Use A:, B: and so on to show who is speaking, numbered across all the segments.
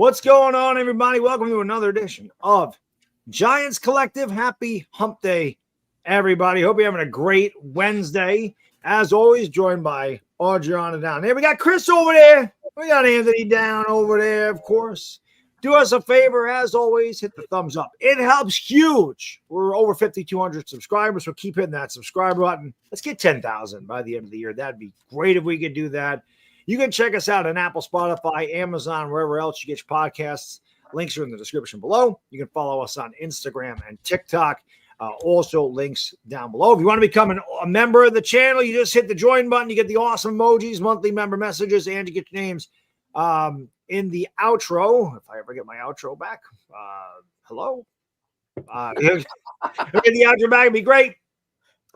A: What's going on, everybody? Welcome to another edition of Giants Collective. Happy Hump Day, everybody. Hope you're having a great Wednesday. As always, joined by Adriana down there. We got Chris over there. We got Anthony down over there, of course. Do us a favor, as always, hit the thumbs up. It helps huge. We're over 5,200 subscribers, so keep hitting that subscribe button. Let's get 10,000 by the end of the year. That'd be great if we could do that. You can check us out on Apple, Spotify, Amazon, wherever else you get your podcasts. Links are in the description below. You can follow us on Instagram and TikTok. Also, links down below. If you want to become a member of the channel, you just hit the join button. You get the awesome emojis, monthly member messages, and you get your names in the outro. If I ever get my outro back, hello. Get the outro back. It'd be great.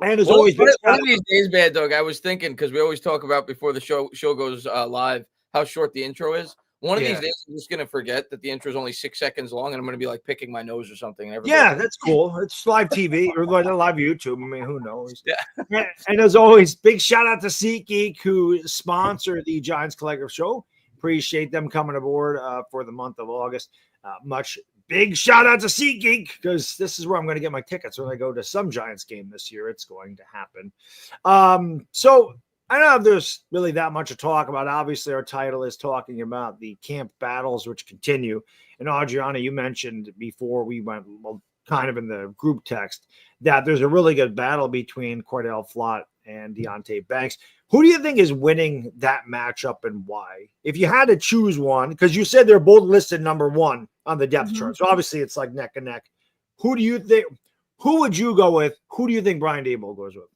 A: And as always,
B: one of these days, Baddog, I was thinking, because we always talk about before the show goes live, how short the intro is. One of these days, I'm just going to forget that the intro is only 6 seconds long, and I'm going to be like picking my nose or something.
A: Yeah, that's cool. It's live TV or live YouTube. I mean, who knows? Yeah. And as always, big shout out to SeatGeek, who sponsor the Giants Collective Show. Appreciate them coming aboard for the month of August. Big shout out to SeatGeek, because this is where I'm going to get my tickets when I go to some Giants game this year. It's going to happen. So I don't know if there's really that much to talk about. Obviously, our title is talking about the camp battles, which continue. And Adriana, you mentioned before we went, kind of in the group text, that there's a really good battle between Cordell Flott and Deonte Banks. Who do you think is winning that matchup and why? If you had to choose one, because you said they're both listed number one on the depth chart. So obviously it's like neck and neck. Who do you think? Who would you go with? Who do you think Brian Daboll goes with?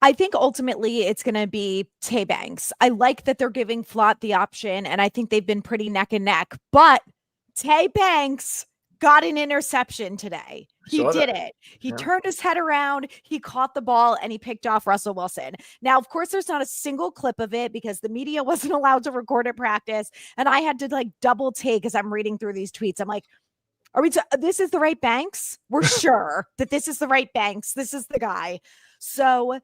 C: I think ultimately it's going to be Tay Banks. I like that they're giving Flott the option, and I think they've been pretty neck and neck. But Tay Banks got an interception today. He did it. He turned his head around, he caught the ball, and he picked off Russell Wilson. Now, of course, there's not a single clip of it because the media wasn't allowed to record at practice. And I had to double take as I'm reading through these tweets. I'm like, this is the right Banks? We're sure that this is the right Banks. This is the guy. So,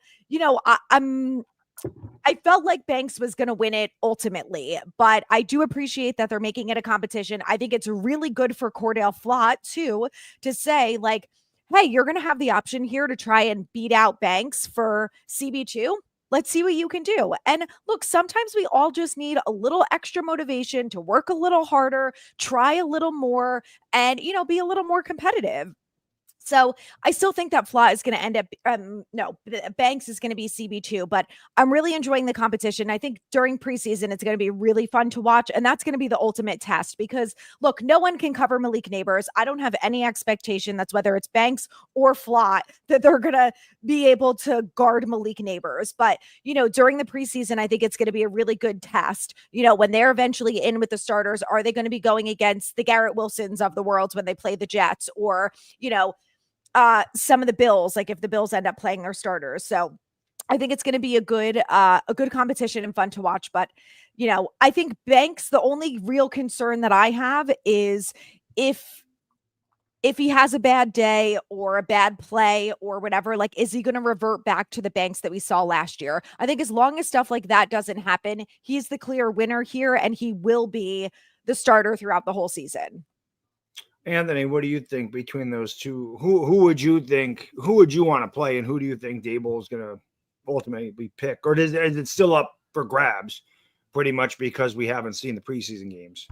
C: I felt like Banks was going to win it ultimately, but I do appreciate that they're making it a competition. I think it's really good for Cordell Flott too, to say like, hey, you're going to have the option here to try and beat out Banks for CB2. Let's see what you can do. And look, sometimes we all just need a little extra motivation to work a little harder, try a little more, and, be a little more competitive. So I still think that Flott is going to end up, Banks is going to be CB2, but I'm really enjoying the competition. I think during preseason, it's going to be really fun to watch. And that's going to be the ultimate test because look, no one can cover Malik Neighbors. I don't have any expectation that's whether it's Banks or Flott that they're going to be able to guard Malik Neighbors. But, during the preseason, I think it's going to be a really good test. When they're eventually in with the starters, are they going to be going against the Garrett Wilsons of the world when they play the Jets or, some of the Bills, like if the Bills end up playing their starters. So I think it's going to be a good competition and fun to watch. But, I think Banks, the only real concern that I have is if he has a bad day or a bad play or whatever, like, is he going to revert back to the Banks that we saw last year? I think as long as stuff like that doesn't happen, he's the clear winner here and he will be the starter throughout the whole season.
A: Anthony, what do you think between those two? Who would you want to play, and who do you think Daboll is going to ultimately pick? Or is it still up for grabs pretty much because we haven't seen the preseason games?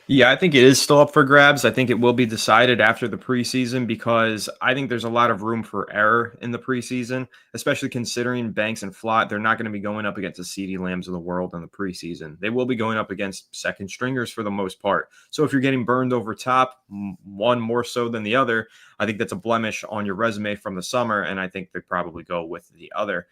D: Yeah, I think it is still up for grabs. I think it will be decided after the preseason because I think there's a lot of room for error in the preseason, especially considering Banks and Flott. They're not going to be going up against the CeeDee Lambs of the world in the preseason. They will be going up against second stringers for the most part. So if you're getting burned over top, one more so than the other, I think that's a blemish on your resume from the summer, and I think they probably go with the other.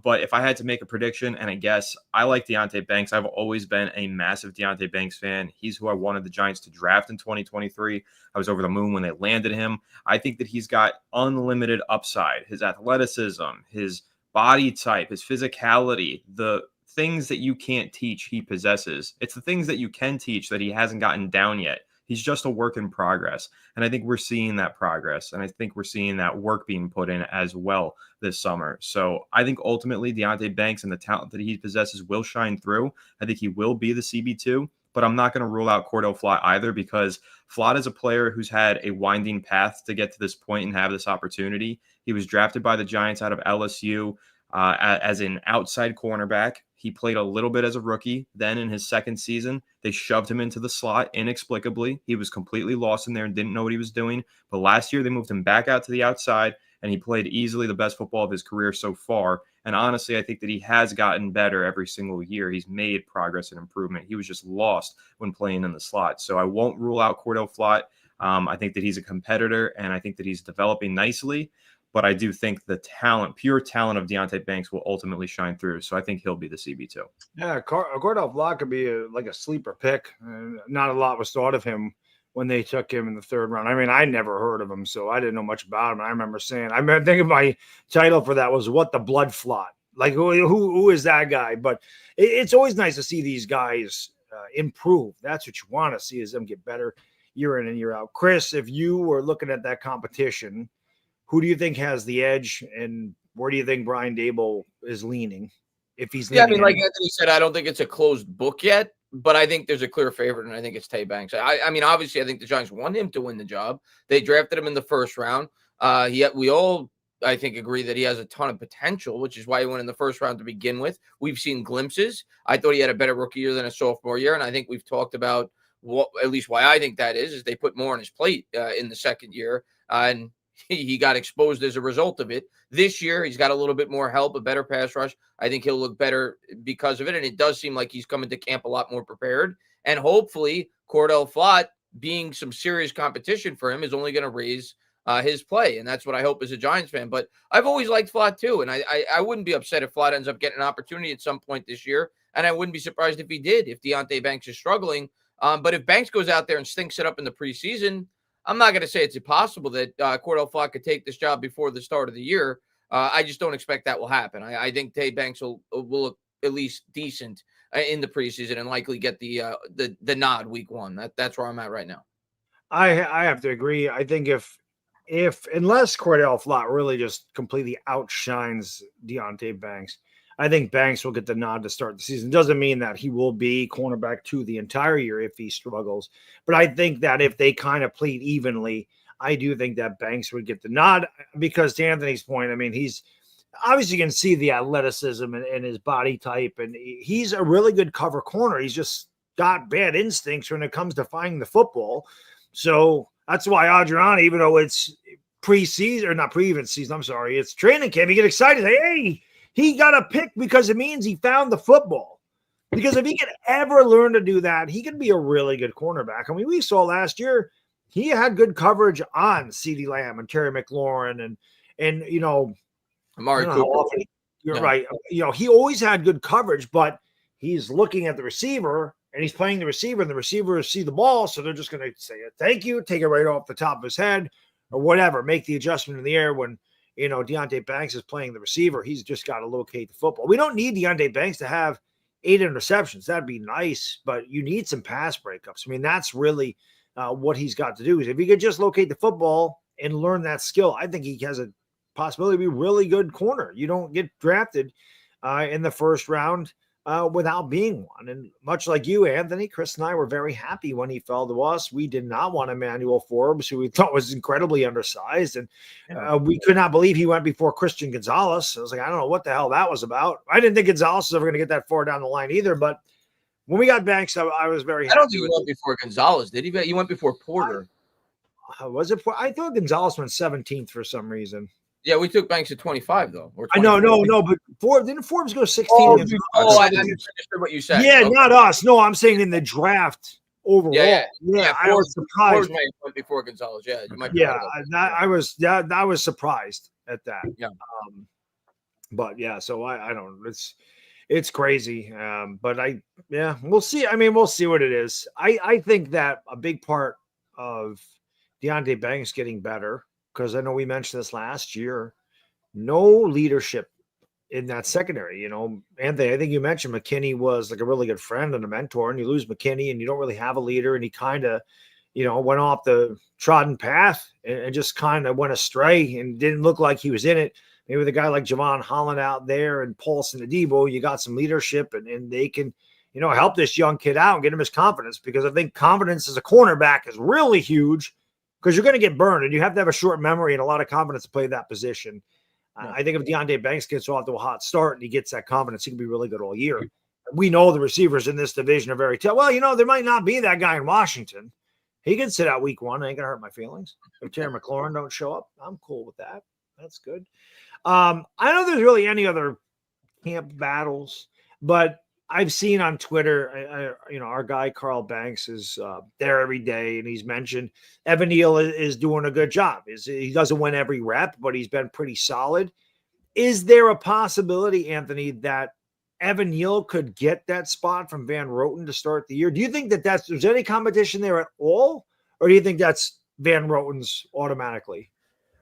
D: But if I had to make a prediction and a guess, I like Deonte Banks. I've always been a massive Deonte Banks fan. He's who I wanted the Giants to draft in 2023. I was over the moon when they landed him. I think that he's got unlimited upside. His athleticism, his body type, his physicality, the things that you can't teach, he possesses. It's the things that you can teach that he hasn't gotten down yet. He's just a work in progress. And I think we're seeing that progress. And I think we're seeing that work being put in as well this summer. So I think ultimately Deonte Banks and the talent that he possesses will shine through. I think he will be the CB2. but I'm not going to rule out Cordell Flott either, because Flott is a player who's had a winding path to get to this point and have this opportunity. He was drafted by the Giants out of LSU as an outside cornerback. He played a little bit as a rookie. Then in his second season, they shoved him into the slot inexplicably. He was completely lost in there and didn't know what he was doing. But last year, they moved him back out to the outside, and he played easily the best football of his career so far. And honestly, I think that he has gotten better every single year. He's made progress and improvement. He was just lost when playing in the slot. So I won't rule out Cordell Flott. I think that he's a competitor, and I think that he's developing nicely. But I do think the talent, pure talent of Deonte Banks will ultimately shine through. So I think he'll be the CB2.
A: Yeah, Cordell Flott could be like a sleeper pick. Not a lot was thought of him when they took him in the third round. I mean, I never heard of him, so I didn't know much about him. I remember thinking my title for that was "What the Blood Flott?" Like, who is that guy? But it's always nice to see these guys improve. That's what you want to see, is them get better year in and year out. Chris, if you were looking at that competition, who do you think has the edge, and where do you think Brian Daboll is leaning? If he's leaning,
B: I mean, like Anthony said, I don't think it's a closed book yet, but I think there's a clear favorite, and I think it's Tay Banks. I mean, obviously, I think the Giants want him to win the job. They drafted him in the first round. We all, I think, agree that he has a ton of potential, which is why he went in the first round to begin with. We've seen glimpses. I thought he had a better rookie year than a sophomore year, and I think we've talked about at least why I think that is they put more on his plate in the second year, and he got exposed as a result of it. This year, he's got a little bit more help, a better pass rush. I think he'll look better because of it, and it does seem like he's coming to camp a lot more prepared. And hopefully, Cordell Flott, being some serious competition for him, is only going to raise his play, and that's what I hope as a Giants fan. But I've always liked Flott too, and I wouldn't be upset if Flott ends up getting an opportunity at some point this year, and I wouldn't be surprised if he did, if Deonte Banks is struggling. But if Banks goes out there and stinks it up in the preseason, I'm not going to say it's impossible that Cordell Flott could take this job before the start of the year. I just don't expect that will happen. I think Tay Banks will look at least decent in the preseason and likely get the nod week one. That's where I'm at right now.
A: I have to agree. I think if unless Cordell Flott really just completely outshines Deonte Banks, I think Banks will get the nod to start the season. Doesn't mean that he will be cornerback 2 the entire year if he struggles. But I think that if they kind of played evenly, I do think that Banks would get the nod, because to Anthony's point, I mean, he's obviously, you can see the athleticism and his body type, and he's a really good cover corner. He's just got bad instincts when it comes to finding the football. So that's why Adriana, even though it's preseason or not pre-even season, I'm sorry, it's training camp, you get excited. Hey, he got a pick because it means he found the football. Because if he can ever learn to do that, he can be a really good cornerback. I mean, we saw last year he had good coverage on CeeDee Lamb and Terry McLaurin and you know,
B: Amari Cooper.
A: You're right. You know, he always had good coverage, but he's looking at the receiver and he's playing the receiver, and the receivers see the ball, so they're just going to say thank you, take it right off the top of his head or whatever, make the adjustment in the air. When, you know, Deonte Banks is playing the receiver, he's just got to locate the football. We don't need Deonte Banks to have 8 interceptions. That'd be nice, but you need some pass breakups. I mean, that's really what he's got to do. Is if he could just locate the football and learn that skill, I think he has a possibility to be a really good corner. You don't get drafted in the first round without being one. And much like you, Anthony, Chris and I were very happy when he fell to us. We did not want Emmanuel Forbes, who we thought was incredibly undersized. And we could not believe he went before Christian Gonzalez. I was like, I don't know what the hell that was about. I didn't think Gonzalez was ever going to get that far down the line either. But when we got Banks, I was very happy.
B: I don't think he went before Gonzalez, did he? He went before Porter.
A: Was it? I thought Gonzalez went 17th for some reason.
B: Yeah, we took Banks at 25, though.
A: I know, no, but didn't Forbes go 16?
B: I understood what you said.
A: Yeah, okay. Not us. No, I'm saying in the draft overall.
B: Yeah.
A: I was surprised.
B: Forbes went before Gonzalez. Yeah, you might.
A: I was surprised at that.
B: Yeah.
A: But yeah, so I don't. It's crazy. But we'll see. I mean, we'll see what it is. I think that a big part of Deonte Banks getting better, because I know we mentioned this last year, no leadership in that secondary. You know, Anthony, I think you mentioned McKinney was like a really good friend and a mentor, and you lose McKinney and you don't really have a leader, and he kind of, you know, went off the trodden path and just kind of went astray and didn't look like he was in it. Maybe with a guy like Javon Holland out there and Paulson Adebo, you got some leadership and they can, help this young kid out and get him his confidence, because I think confidence as a cornerback is really huge, because you're going to get burned and you have to have a short memory and a lot of confidence to play that position. I think if Deonte Banks gets off to a hot start and he gets that confidence, he can be really good all year. We know the receivers in this division are very tough. Well, there might not be that guy in Washington. He can sit out week 1. Ain't going to hurt my feelings. If Terry McLaurin don't show up, I'm cool with that. That's good. I don't know if there's really any other camp battles, but I've seen on Twitter, our guy Carl Banks is there every day, and he's mentioned Evan Neal is doing a good job. He doesn't win every rep, but he's been pretty solid. Is there a possibility, Anthony, that Evan Neal could get that spot from Van Roten to start the year? Do you think there's any competition there at all, or do you think that's Van Roten's automatically?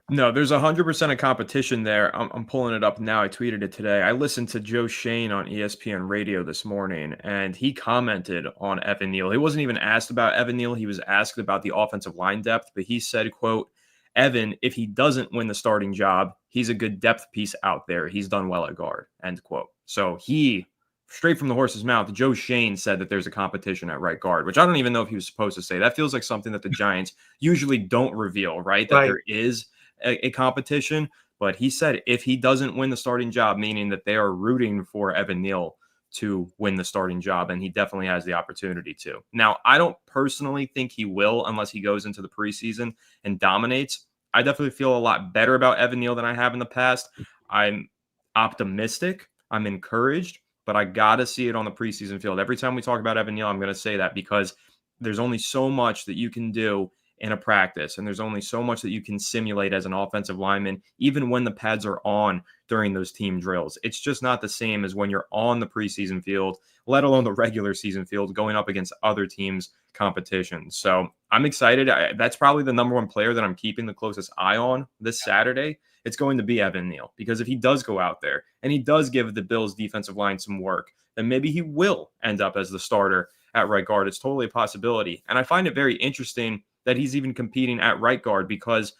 D: No, there's 100% of competition there. I'm pulling it up now. I tweeted it today. I listened to Joe Shane on ESPN Radio this morning, and he commented on Evan Neal. He wasn't even asked about Evan Neal. He was asked about the offensive line depth, but he said, quote, Evan, if he doesn't win the starting job, he's a good depth piece out there. He's done well at guard, end quote. So he, straight from the horse's mouth, Joe Shane said that there's a competition at right guard, which I don't even know if he was supposed to say. That feels like something that the Giants usually don't reveal, right? That there is a competition, but he said if he doesn't win the starting job, meaning that they are rooting for Evan Neal to win the starting job, and he definitely has the opportunity to. Now, I don't personally think he will unless he goes into the preseason and dominates. I definitely feel a lot better about Evan Neal than I have in the past. I'm optimistic. I'm encouraged, but I got to see it on the preseason field. Every time we talk about Evan Neal, I'm going to say that because there's only so much that you can do in a practice, and there's only so much that you can simulate as an offensive lineman, even when the pads are on during those team drills. It's just not the same as when you're on the preseason field, let alone the regular season field, going up against other teams' competition. So I'm excited. That's probably the number one player that I'm keeping the closest eye on this Saturday. It's going to be Evan Neal, because if he does go out there and he does give the Bills defensive line some work, then maybe he will end up as the starter at right guard. It's totally a possibility. And I find it very interesting that he's even competing at right guard, because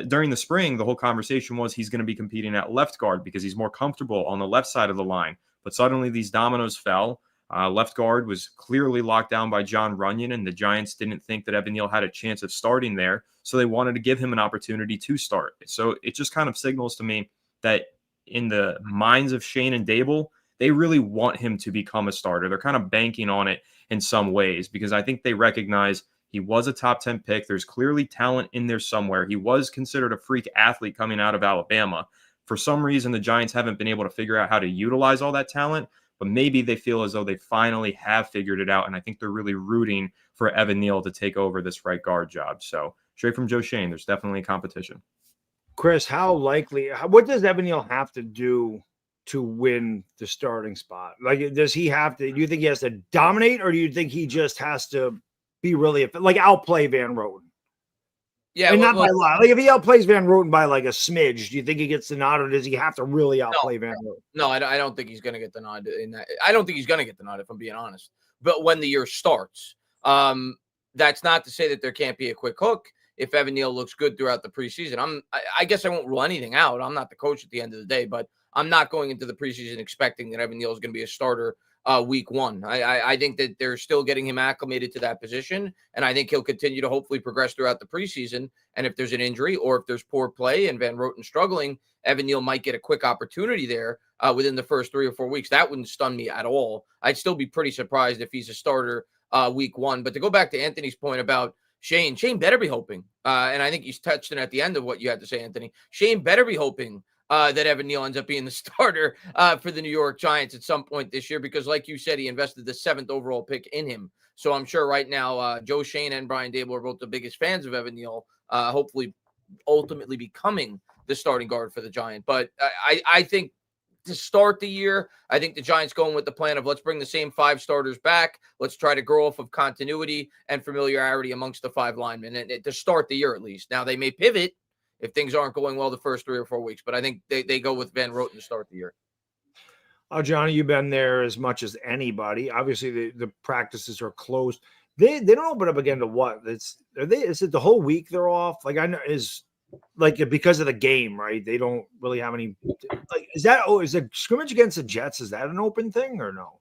D: during the spring, the whole conversation was he's going to be competing at left guard because he's more comfortable on the left side of the line. But suddenly these dominoes fell. Left guard was clearly locked down by John Runyon, and the Giants didn't think that Evan Neal had a chance of starting there, so they wanted to give him an opportunity to start. So it just kind of signals to me that in the minds of Shane and Dable, they really want him to become a starter. They're kind of banking on it in some ways, because I think they recognize he was a top 10 pick. There's clearly talent in there somewhere. He was considered a freak athlete coming out of Alabama. For some reason, the Giants haven't been able to figure out how to utilize all that talent, but maybe they feel as though they finally have figured it out, and I think they're really rooting for Evan Neal to take over this right guard job. So straight from Joe Shane, there's definitely a competition.
A: Chris, what does Evan Neal have to do to win the starting spot? Like, do you think he has to dominate, or do you think he just has to be really outplay Van Roten?
B: Yeah,
A: and not by a lot. Like, if he outplays Van Roten by like a smidge, do you think he gets the nod, or does he have to really outplay Van Roten?
B: No, I don't think he's going to get the nod in that. I don't think he's going to get the nod, if I'm being honest. But when the year starts, that's not to say that there can't be a quick hook if Evan Neal looks good throughout the preseason. I guess I won't rule anything out. I'm not the coach at the end of the day, but I'm not going into the preseason expecting that Evan Neal is going to be a starter week 1. I think that they're still getting him acclimated to that position, and I think he'll continue to hopefully progress throughout the preseason. And if there's an injury or if there's poor play and Van Roten struggling, Evan Neal might get a quick opportunity there within the first 3 or 4 weeks. That wouldn't stun me at all. I'd still be pretty surprised if he's a starter week 1. But to go back to Anthony's point about Shane better be hoping, and I think he's touched it at the end of what you had to say, Anthony. Shane better be hoping that Evan Neal ends up being the starter for the New York Giants at some point this year, because like you said, he invested the 7th overall pick in him. So I'm sure right now Joe Shane and Brian Dable are both the biggest fans of Evan Neal, hopefully ultimately becoming the starting guard for the Giants. But I think to start the year, I think the Giants going with the plan of let's bring the same 5 starters back. Let's try to grow off of continuity and familiarity amongst the 5 linemen, and to start the year at least. Now they may pivot if things aren't going well the first 3 or 4 weeks, but I think they go with Van Roten to start the year.
A: Oh, Johnny, you've been there as much as anybody. Obviously, the practices are closed. They don't open up again to what? Is it the whole week they're off? Like, I know is like because of the game, right? They don't really have any. Like, is the scrimmage against the Jets? Is that an open thing or no?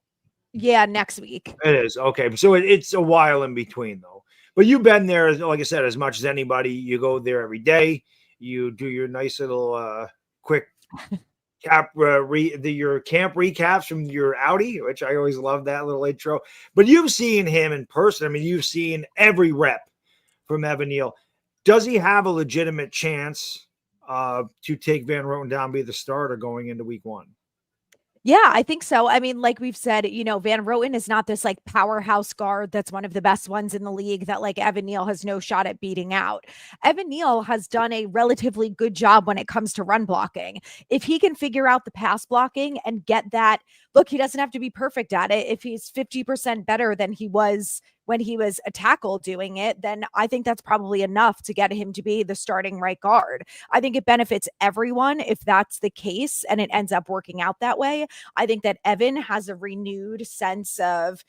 C: Yeah, next week.
A: It is. Okay. So it's a while in between, though. But you've been there, like I said, as much as anybody. You go there every day. You do your nice little quick your camp recaps from your outie, which I always love that little intro. But you've seen him in person. I mean, you've seen every rep from Evan Neal. Does he have a legitimate chance to take Van Roten down, be the starter going into week 1?
C: Yeah, I think so. I mean, like we've said, Van Roten is not this like powerhouse guard that's one of the best ones in the league that like Evan Neal has no shot at beating out. Evan Neal has done a relatively good job when it comes to run blocking. If he can figure out the pass blocking and get that, look, he doesn't have to be perfect at it. If he's 50% better than he was when he was a tackle doing it, then I think that's probably enough to get him to be the starting right guard. I think it benefits everyone if that's the case and it ends up working out that way. I think that Evan has a renewed sense of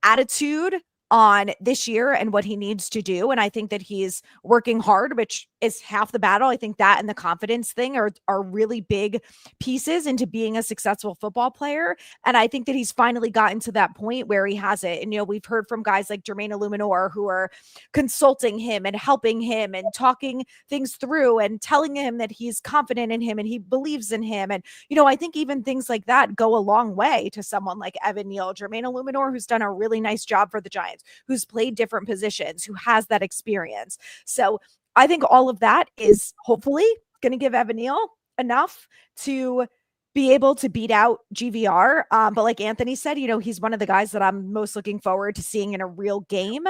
C: attitude on this year and what he needs to do. And I think that he's working hard, which is half the battle. I think that and the confidence thing are really big pieces into being a successful football player. And I think that he's finally gotten to that point where he has it. And, we've heard from guys like Jermaine Illuminor who are consulting him and helping him and talking things through and telling him that he's confident in him and he believes in him. And, I think even things like that go a long way to someone like Evan Neal, Jermaine Illuminor, who's done a really nice job for the Giants, who's played different positions, who has that experience. So I think all of that is hopefully going to give Evan Neal enough to be able to beat out GVR. But like Anthony said, he's one of the guys that I'm most looking forward to seeing in a real game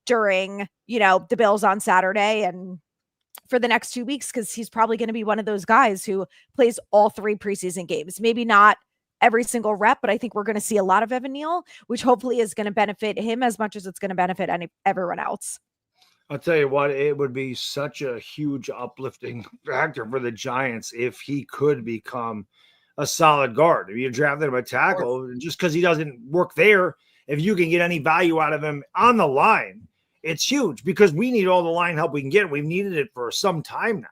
C: during, the Bills on Saturday and for the next 2 weeks, because he's probably going to be one of those guys who plays all 3 preseason games. Maybe not every single rep, but I think we're going to see a lot of Evan Neal, which hopefully is going to benefit him as much as it's going to benefit everyone else.
A: I'll tell you what, it would be such a huge uplifting factor for the Giants if he could become a solid guard. If you drafted him a tackle, just because he doesn't work there, if you can get any value out of him on the line, it's huge because we need all the line help we can get. We've needed it for some time now.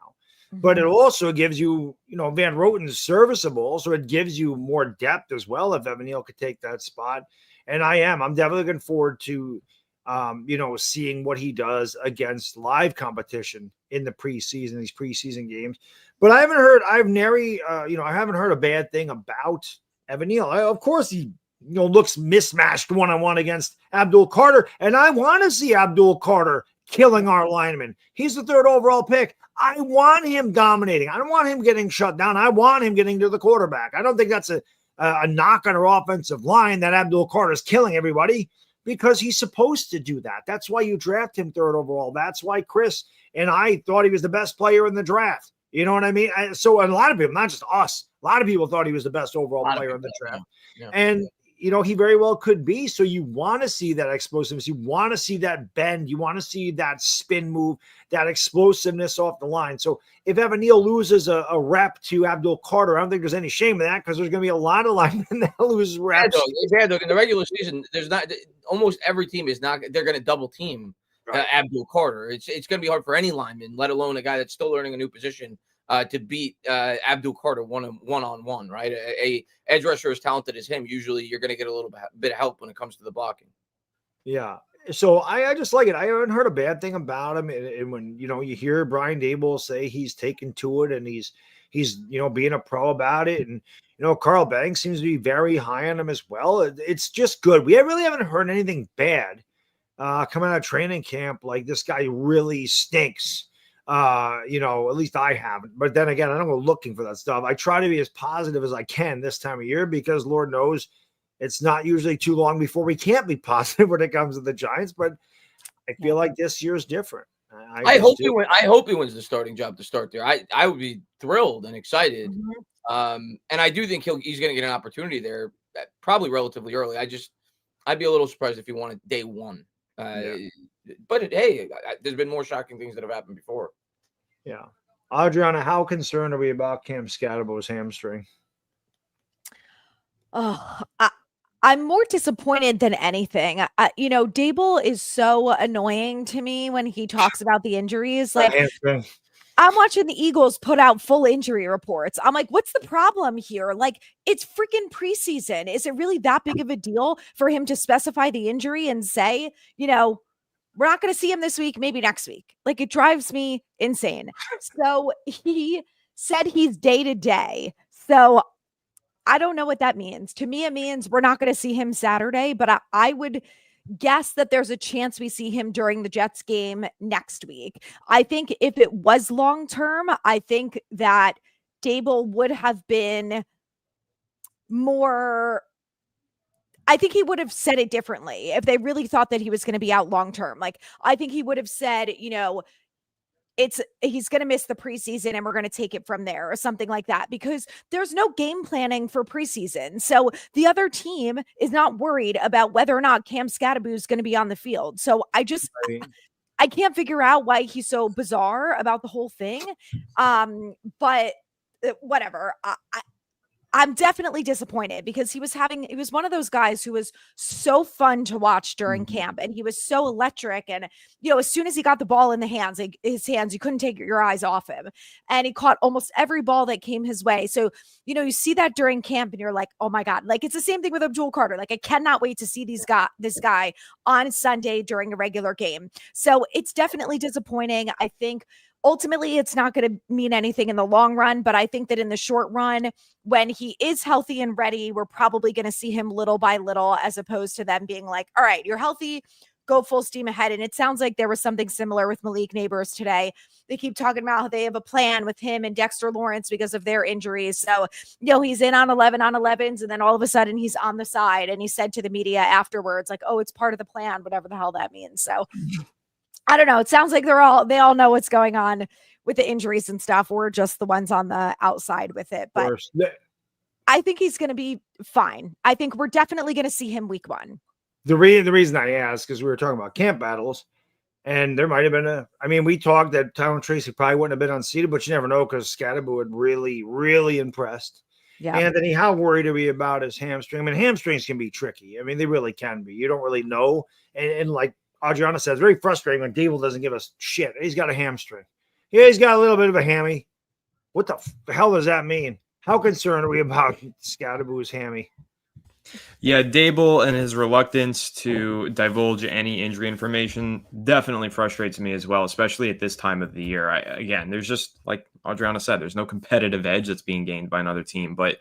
A: But it also gives you, Van Roten's serviceable, so it gives you more depth as well if Evan Neal could take that spot. And I'm definitely looking forward to, seeing what he does against live competition in the preseason, these preseason games. But I haven't heard a bad thing about Evan Neal. Of course, he, looks mismatched one-on-one against Abdul Carter, and I want to see Abdul Carter killing our lineman. He's the 3rd overall pick. I want him dominating. I don't want him getting shut down. I want him getting to the quarterback. I don't think that's a knock on our offensive line that Abdul Carter is killing everybody because he's supposed to do that. That's why you draft him 3rd overall. That's why Chris and I thought he was the best player in the draft. You know what I mean? So a lot of people, not just us, a lot of people thought he was the best overall player in the draft. Yeah. And he very well could be. So you want to see that explosiveness. You want to see that bend. You want to see that spin move, that explosiveness off the line. So if Evan Neal loses a rep to Abdul Carter, I don't think there's any shame in that because there's going to be a lot of linemen that lose reps.
B: Baddog, in the regular season, there's not almost every team is not. They're going to double team Abdul Carter. It's going to be hard for any lineman, let alone a guy that's still learning a new position, to beat Abdul Carter one-on-one, right? A edge rusher as talented as him, usually you're going to get a little bit of help when it comes to the blocking. Yeah.
A: So I just like it. I haven't heard a bad thing about him. And when, you hear Brian Daboll say he's taken to it and he's being a pro about it. And, Carl Banks seems to be very high on him as well. It's just good. We really haven't heard anything bad coming out of training camp. Like this guy really stinks. At least I haven't. But then again, I don't go looking for that stuff. I try to be as positive as I can this time of year because Lord knows it's not usually too long before we can't be positive when it comes to the Giants. But I feel like this year is different.
B: I hope he wins the starting job to start there. I would be thrilled and excited. And I do think he's going to get an opportunity there, probably relatively early. I'd be a little surprised if he won it day one. But there's been more shocking things that have happened before.
A: Yeah. Adriana, how concerned are we about Cam Scataboo's hamstring?
C: Oh, I'm more disappointed than anything. Daboll is so annoying to me when he talks about the injuries. Like, I'm watching the Eagles put out full injury reports. I'm like, what's the problem here? Like, it's freaking preseason. Is it really that big of a deal for him to specify the injury and say, we're not going to see him this week, maybe next week? Like, it drives me insane. So he said he's day to day. So I don't know what that means. To me, it means we're not going to see him Saturday, but I would guess that there's a chance we see him during the Jets game next week. I think if it was long term, I think that Dable would have been more. I think he would have said it differently if they really thought that he was going to be out long term. Like, I think he would have said, he's going to miss the preseason and we're going to take it from there or something like that, because there's no game planning for preseason. So the other team is not worried about whether or not Cam Scataboo is going to be on the field. So I can't figure out why he's so bizarre about the whole thing. But whatever. I'm definitely disappointed because he was one of those guys who was so fun to watch during camp, and he was so electric. And, as soon as he got the ball in his hands, you couldn't take your eyes off him. And he caught almost every ball that came his way. So, you see that during camp and you're like, oh my God, like it's the same thing with Abdul Carter. Like, I cannot wait to see this guy on Sunday during a regular game. So it's definitely disappointing. I think ultimately, it's not going to mean anything in the long run, but I think that in the short run, when he is healthy and ready, we're probably going to see him little by little, as opposed to them being like, all right, you're healthy, go full steam ahead. And it sounds like there was something similar with Malik Neighbors today. They keep talking about how they have a plan with him and Dexter Lawrence because of their injuries. So, he's in on 11 on 11s, and then all of a sudden he's on the side. And he said to the media afterwards, like, oh, it's part of the plan, whatever the hell that means. So I don't know. It sounds like they all know what's going on with the injuries and stuff. We're just the ones on the outside with it. But I think he's going to be fine. I think we're definitely going to see him week 1.
A: The reason I asked is we were talking about camp battles, and there might have been we talked that Tyrone Tracy probably wouldn't have been unseated, but you never know, because Scataboo had really, really impressed. Yeah. Anthony, how worried are we about his hamstring? I mean, hamstrings can be tricky. I mean, they really can be. You don't really know. And like Adriana says, very frustrating when Dable doesn't give us shit. He's got a hamstring. Yeah, he's got a little bit of a hammy. What the hell does that mean? How concerned are we about Scataboo's hammy?
D: Yeah, Dable and his reluctance to divulge any injury information definitely frustrates me as well, especially at this time of the year. Again, there's just, like Adriana said, there's no competitive edge that's being gained by another team. But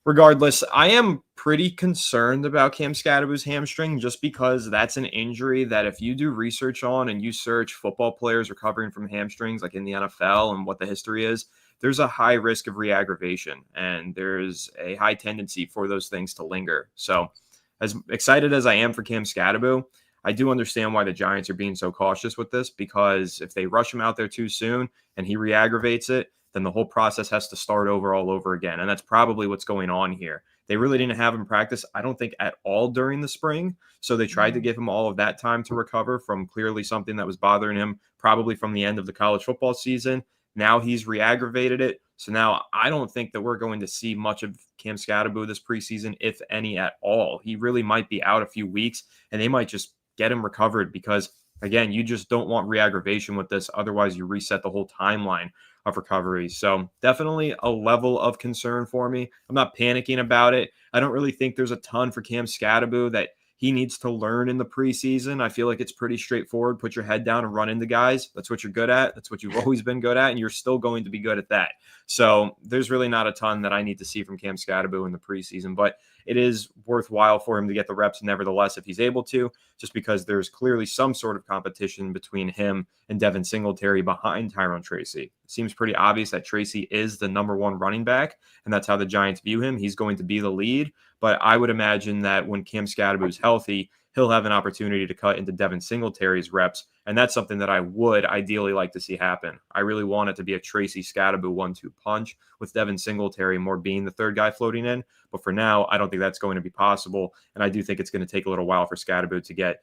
D: regardless, I am pretty concerned about Cam Scataboo's hamstring, just because that's an injury that if you do research on and you search football players recovering from hamstrings, like in the NFL and what the history is, there's a high risk of re-aggravation, and there's a high tendency for those things to linger. So as excited as I am for Cam Scataboo, I do understand why the Giants are being so cautious with this, because if they rush him out there too soon and he re-aggravates it, then the whole process has to start over all over again. And that's probably what's going on here. They really didn't have him practice, I don't think, at all during the spring. So they tried to give him all of that time to recover from clearly something that was bothering him, probably from the end of the college football season. Now he's re-aggravated it. So now I don't think that we're going to see much of Cam Scataboo this preseason, if any at all. He really might be out a few weeks, and they might just get him recovered because, again, you just don't want re-aggravation with this. Otherwise, you reset the whole timeline of recovery. So definitely a level of concern for me. I'm not panicking about it. I don't really think there's a ton for Cam Scataboo that he needs to learn in the preseason. I feel like it's pretty straightforward. Put your head down and run into guys. That's what you're good at. That's what you've always been good at, and you're still going to be good at that. So there's really not a ton that I need to see from Cam Scataboo in the preseason, but it is worthwhile for him to get the reps nevertheless if he's able to, just because there's clearly some sort of competition between him and Devin Singletary behind Tyrone Tracy. It seems pretty obvious that Tracy is the number one running back, and that's how the Giants view him. He's going to be the lead, but I would imagine that when Cam Scataboo is healthy, he'll have an opportunity to cut into Devin Singletary's reps, and that's something that I would ideally like to see happen. I really want it to be a Tracy Scataboo 1-2 punch, with Devin Singletary more being the third guy floating in. But for now, I don't think that's going to be possible, and I do think it's going to take a little while for Scataboo to get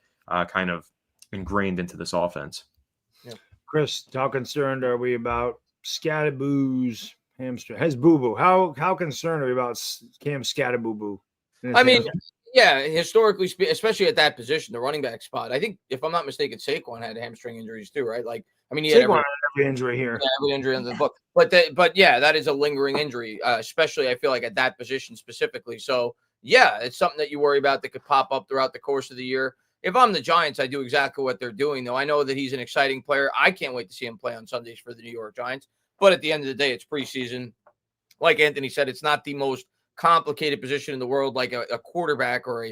D: kind of ingrained into this offense.
A: Yeah. Chris, how concerned are we about Scataboo's hamstring? His boo-boo. How concerned are we about Cam Scataboo?
B: I mean, Yeah, historically, especially at that position, the running back spot. I think, if I'm not mistaken, Saquon had hamstring injuries too, right? Like, I mean, he had
A: Saquon had every injury here.
B: Yeah, every injury in the book. But yeah, that is a lingering injury, especially I feel like at that position specifically. So yeah, it's something that you worry about that could pop up throughout the course of the year. If I'm the Giants, I do exactly what they're doing, though. I know that he's an exciting player. I can't wait to see him play on Sundays for the New York Giants. But at the end of the day, it's preseason. Like Anthony said, it's not the most complicated position in the world, like a quarterback or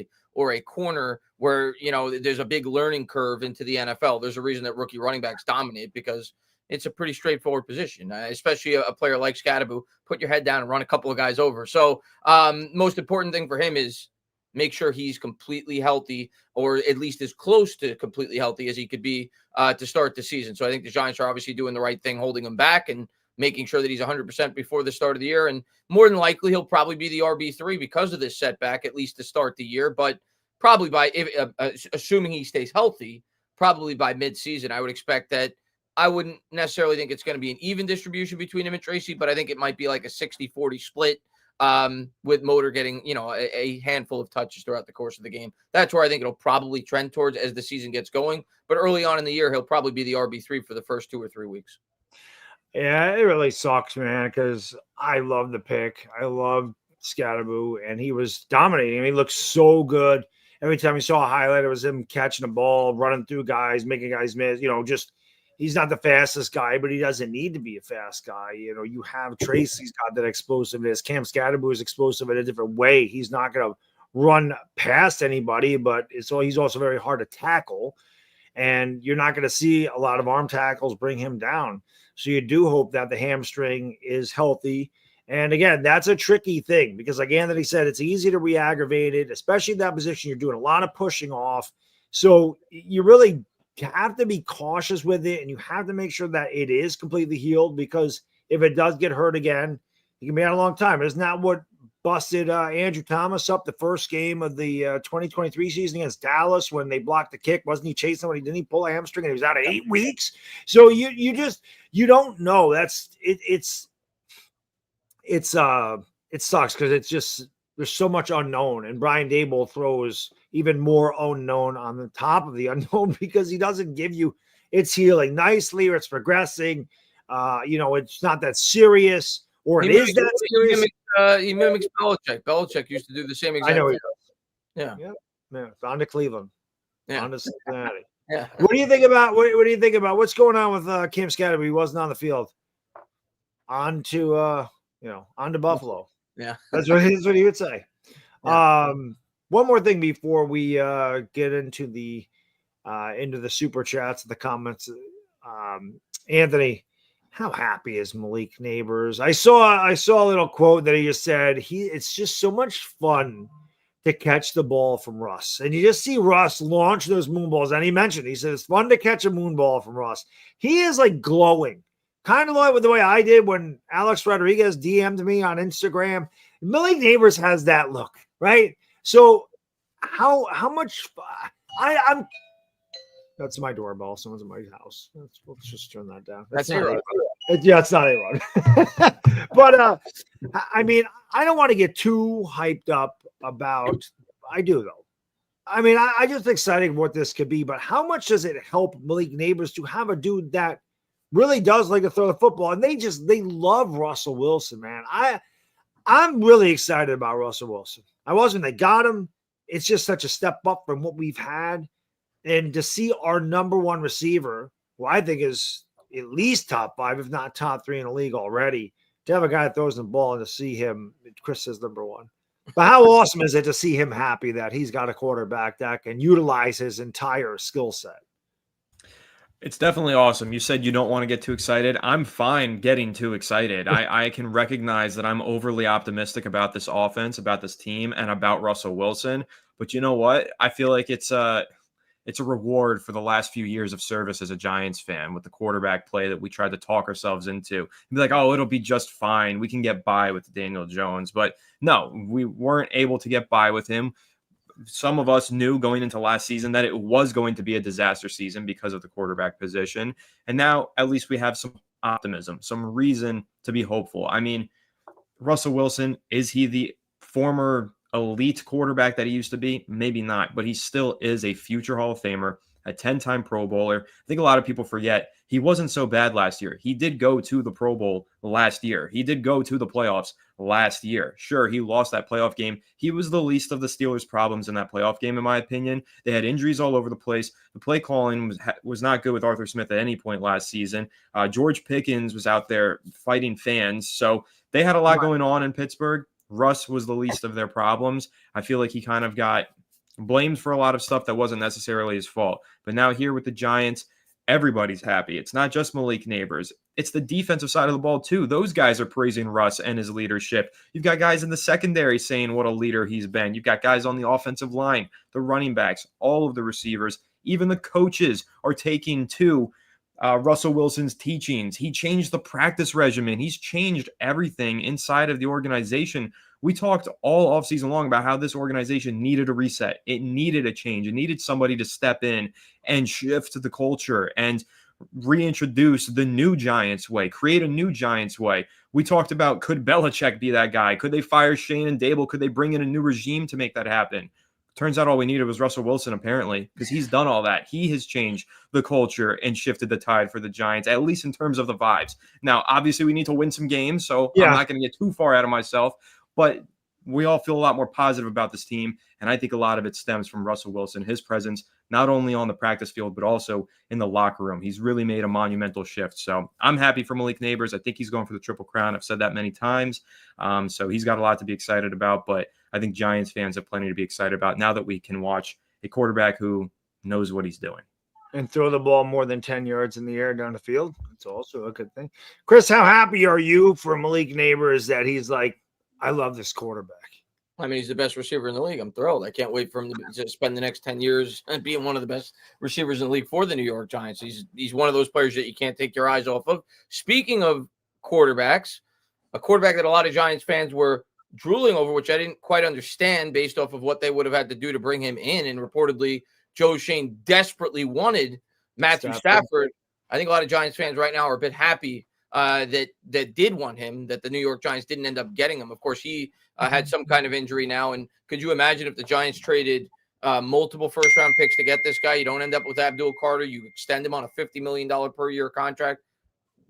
B: a corner, where there's a big learning curve into the NFL. There's a reason that rookie running backs dominate, because it's a pretty straightforward position, especially a player like Scataboo. Put your head down and run a couple of guys over. So most important thing for him is make sure he's completely healthy, or at least as close to completely healthy as he could be to start the season. So I think the Giants are obviously doing the right thing, holding him back and making sure that he's 100% before the start of the year. And more than likely, he'll probably be the RB3 because of this setback, at least to start the year. But probably assuming he stays healthy, probably by midseason, I would expect that. I wouldn't necessarily think it's going to be an even distribution between him and Tracy, but I think it might be like a 60-40 split, with Motor getting, a handful of touches throughout the course of the game. That's where I think it'll probably trend towards as the season gets going. But early on in the year, he'll probably be the RB3 for the first 2 or 3 weeks.
A: Yeah, it really sucks, man, because I love the pick. I love Scataboo, and he was dominating. I mean, he looked so good. Every time you saw a highlight, it was him catching the ball, running through guys, making guys miss. He's not the fastest guy, but he doesn't need to be a fast guy. You have Tracy's got that explosiveness. Cam Scataboo is explosive in a different way. He's not going to run past anybody, but he's also very hard to tackle. And you're not going to see a lot of arm tackles bring him down. So you do hope that the hamstring is healthy. And again, that's a tricky thing because, like Anthony said, it's easy to re-aggravate it, especially in that position. You're doing a lot of pushing off. So you really have to be cautious with it, and you have to make sure that it is completely healed, because if it does get hurt again, he can be out a long time. Isn't that what busted Andrew Thomas up the first game of the 2023 season against Dallas when they blocked the kick? Wasn't he chasing somebody? Didn't he pull a hamstring and he was out of 8 weeks? So you don't know. It sucks because it's just, there's so much unknown, and Brian Daboll throws even more unknown on the top of the unknown because he doesn't give you it's healing nicely or it's progressing. It's not that serious, or it is that serious.
B: He mimics Belichick. Belichick used to do the same exact thing.
A: I know he does.
B: Yeah.
A: Yeah. On to Cleveland.
B: Yeah.
A: On to Cincinnati.
B: Yeah.
A: What do you think about what's going on with Cam Scataboo? He wasn't on the field. On to Buffalo.
B: Yeah.
A: That's what he would say.
B: Yeah.
A: One more thing before we get into the super chats, the comments. Anthony, how happy is Malik Neighbors? I saw a little quote that he just said, it's just so much fun to catch the ball from Russ. And you just see Russ launch those moon balls. And he said it's fun to catch a moon ball from Russ. He is like glowing, kind of like with the way I did when Alex Rodriguez DM'd me on Instagram. Malik Neighbors has that look, right? So how much I'm that's my doorbell. Someone's in my house. Let's just turn that down.
B: That's A-Rod.
A: Yeah, it's not A-Rod. But I mean, I don't want to get too hyped up about. I do though. I mean, I just excited what this could be. But how much does it help Malik Neighbors to have a dude that really does like to throw the football? And they love Russell Wilson, man. I'm really excited about Russell Wilson. I was when they got him. It's just such a step up from what we've had. And to see our number one receiver, who I think is at least top 5, if not top 3 in the league already, to have a guy that throws the ball and to see him, Chris says number 1. But how awesome is it to see him happy that he's got a quarterback that can utilize his entire skill set?
D: It's definitely awesome. You said you don't want to get too excited. I'm fine getting too excited. I can recognize that I'm overly optimistic about this offense, about this team, and about Russell Wilson. But you know what? I feel like it's a reward for the last few years of service as a Giants fan with the quarterback play that we tried to talk ourselves into. And be like, oh, it'll be just fine. We can get by with Daniel Jones. But no, we weren't able to get by with him. Some of us knew going into last season that it was going to be a disaster season because of the quarterback position. And now at least we have some optimism, some reason to be hopeful. I mean, Russell Wilson, is he the former elite quarterback that he used to be? Maybe not, but he still is a future Hall of Famer, a 10-time Pro Bowler. I think a lot of people forget he wasn't so bad last year. He did go to the Pro Bowl last year. He did go to the playoffs last year. Sure, he lost that playoff game. He was the least of the Steelers' problems in that playoff game, in my opinion. They had injuries all over the place. The play calling was not good with Arthur Smith at any point last season. George Pickens was out there fighting fans. So they had a lot going on in Pittsburgh. Russ was the least of their problems. I feel like he kind of got blamed for a lot of stuff that wasn't necessarily his fault. But now here with the Giants, everybody's happy. It's not just Malik Neighbors. It's the defensive side of the ball, too. Those guys are praising Russ and his leadership. You've got guys in the secondary saying what a leader he's been. You've got guys on the offensive line, the running backs, all of the receivers, even the coaches are taking to Russell Wilson's teachings. He changed the practice regimen. He's changed everything inside of the organization. We talked all offseason long about how this organization needed a reset. It needed a change. It needed somebody to step in and shift the culture and reintroduce the new Giants way, create a new Giants way. We talked about, could Belichick be that guy? Could they fire Shane and Dable? Could they bring in a new regime to make that happen? Turns out all we needed was Russell Wilson, apparently, because he's done all that. He has changed the culture and shifted the tide for the Giants, at least in terms of the vibes. Now, obviously, we need to win some games, so I'm not going to get too far out of myself, but we all feel a lot more positive about this team, and I think a lot of it stems from Russell Wilson, his presence, not only on the practice field, but also in the locker room. He's really made a monumental shift, so I'm happy for Malik Neighbors. I think he's going for the Triple Crown. I've said that many times, so he's got a lot to be excited about, but I think Giants fans have plenty to be excited about now that we can watch a quarterback who knows what he's doing.
A: And throw the ball more than 10 yards in the air down the field. It's also a good thing. Chris, how happy are you for Malik Neighbors that he's like, I love this quarterback?
B: I mean, he's the best receiver in the league. I'm thrilled. I can't wait for him to spend the next 10 years and being one of the best receivers in the league for the New York Giants. He's one of those players that you can't take your eyes off of. Speaking of quarterbacks, a quarterback that a lot of Giants fans were drooling over, which I didn't quite understand based off of what they would have had to do to bring him in. And reportedly, Joe Shane desperately wanted Matthew Stafford. I think a lot of Giants fans right now are a bit happy that did want him, that the New York Giants didn't end up getting him. Of course, he had some kind of injury now. And could you imagine if the Giants traded multiple first-round picks to get this guy? You don't end up with Abdul Carter. You extend him on a $50 million per year contract.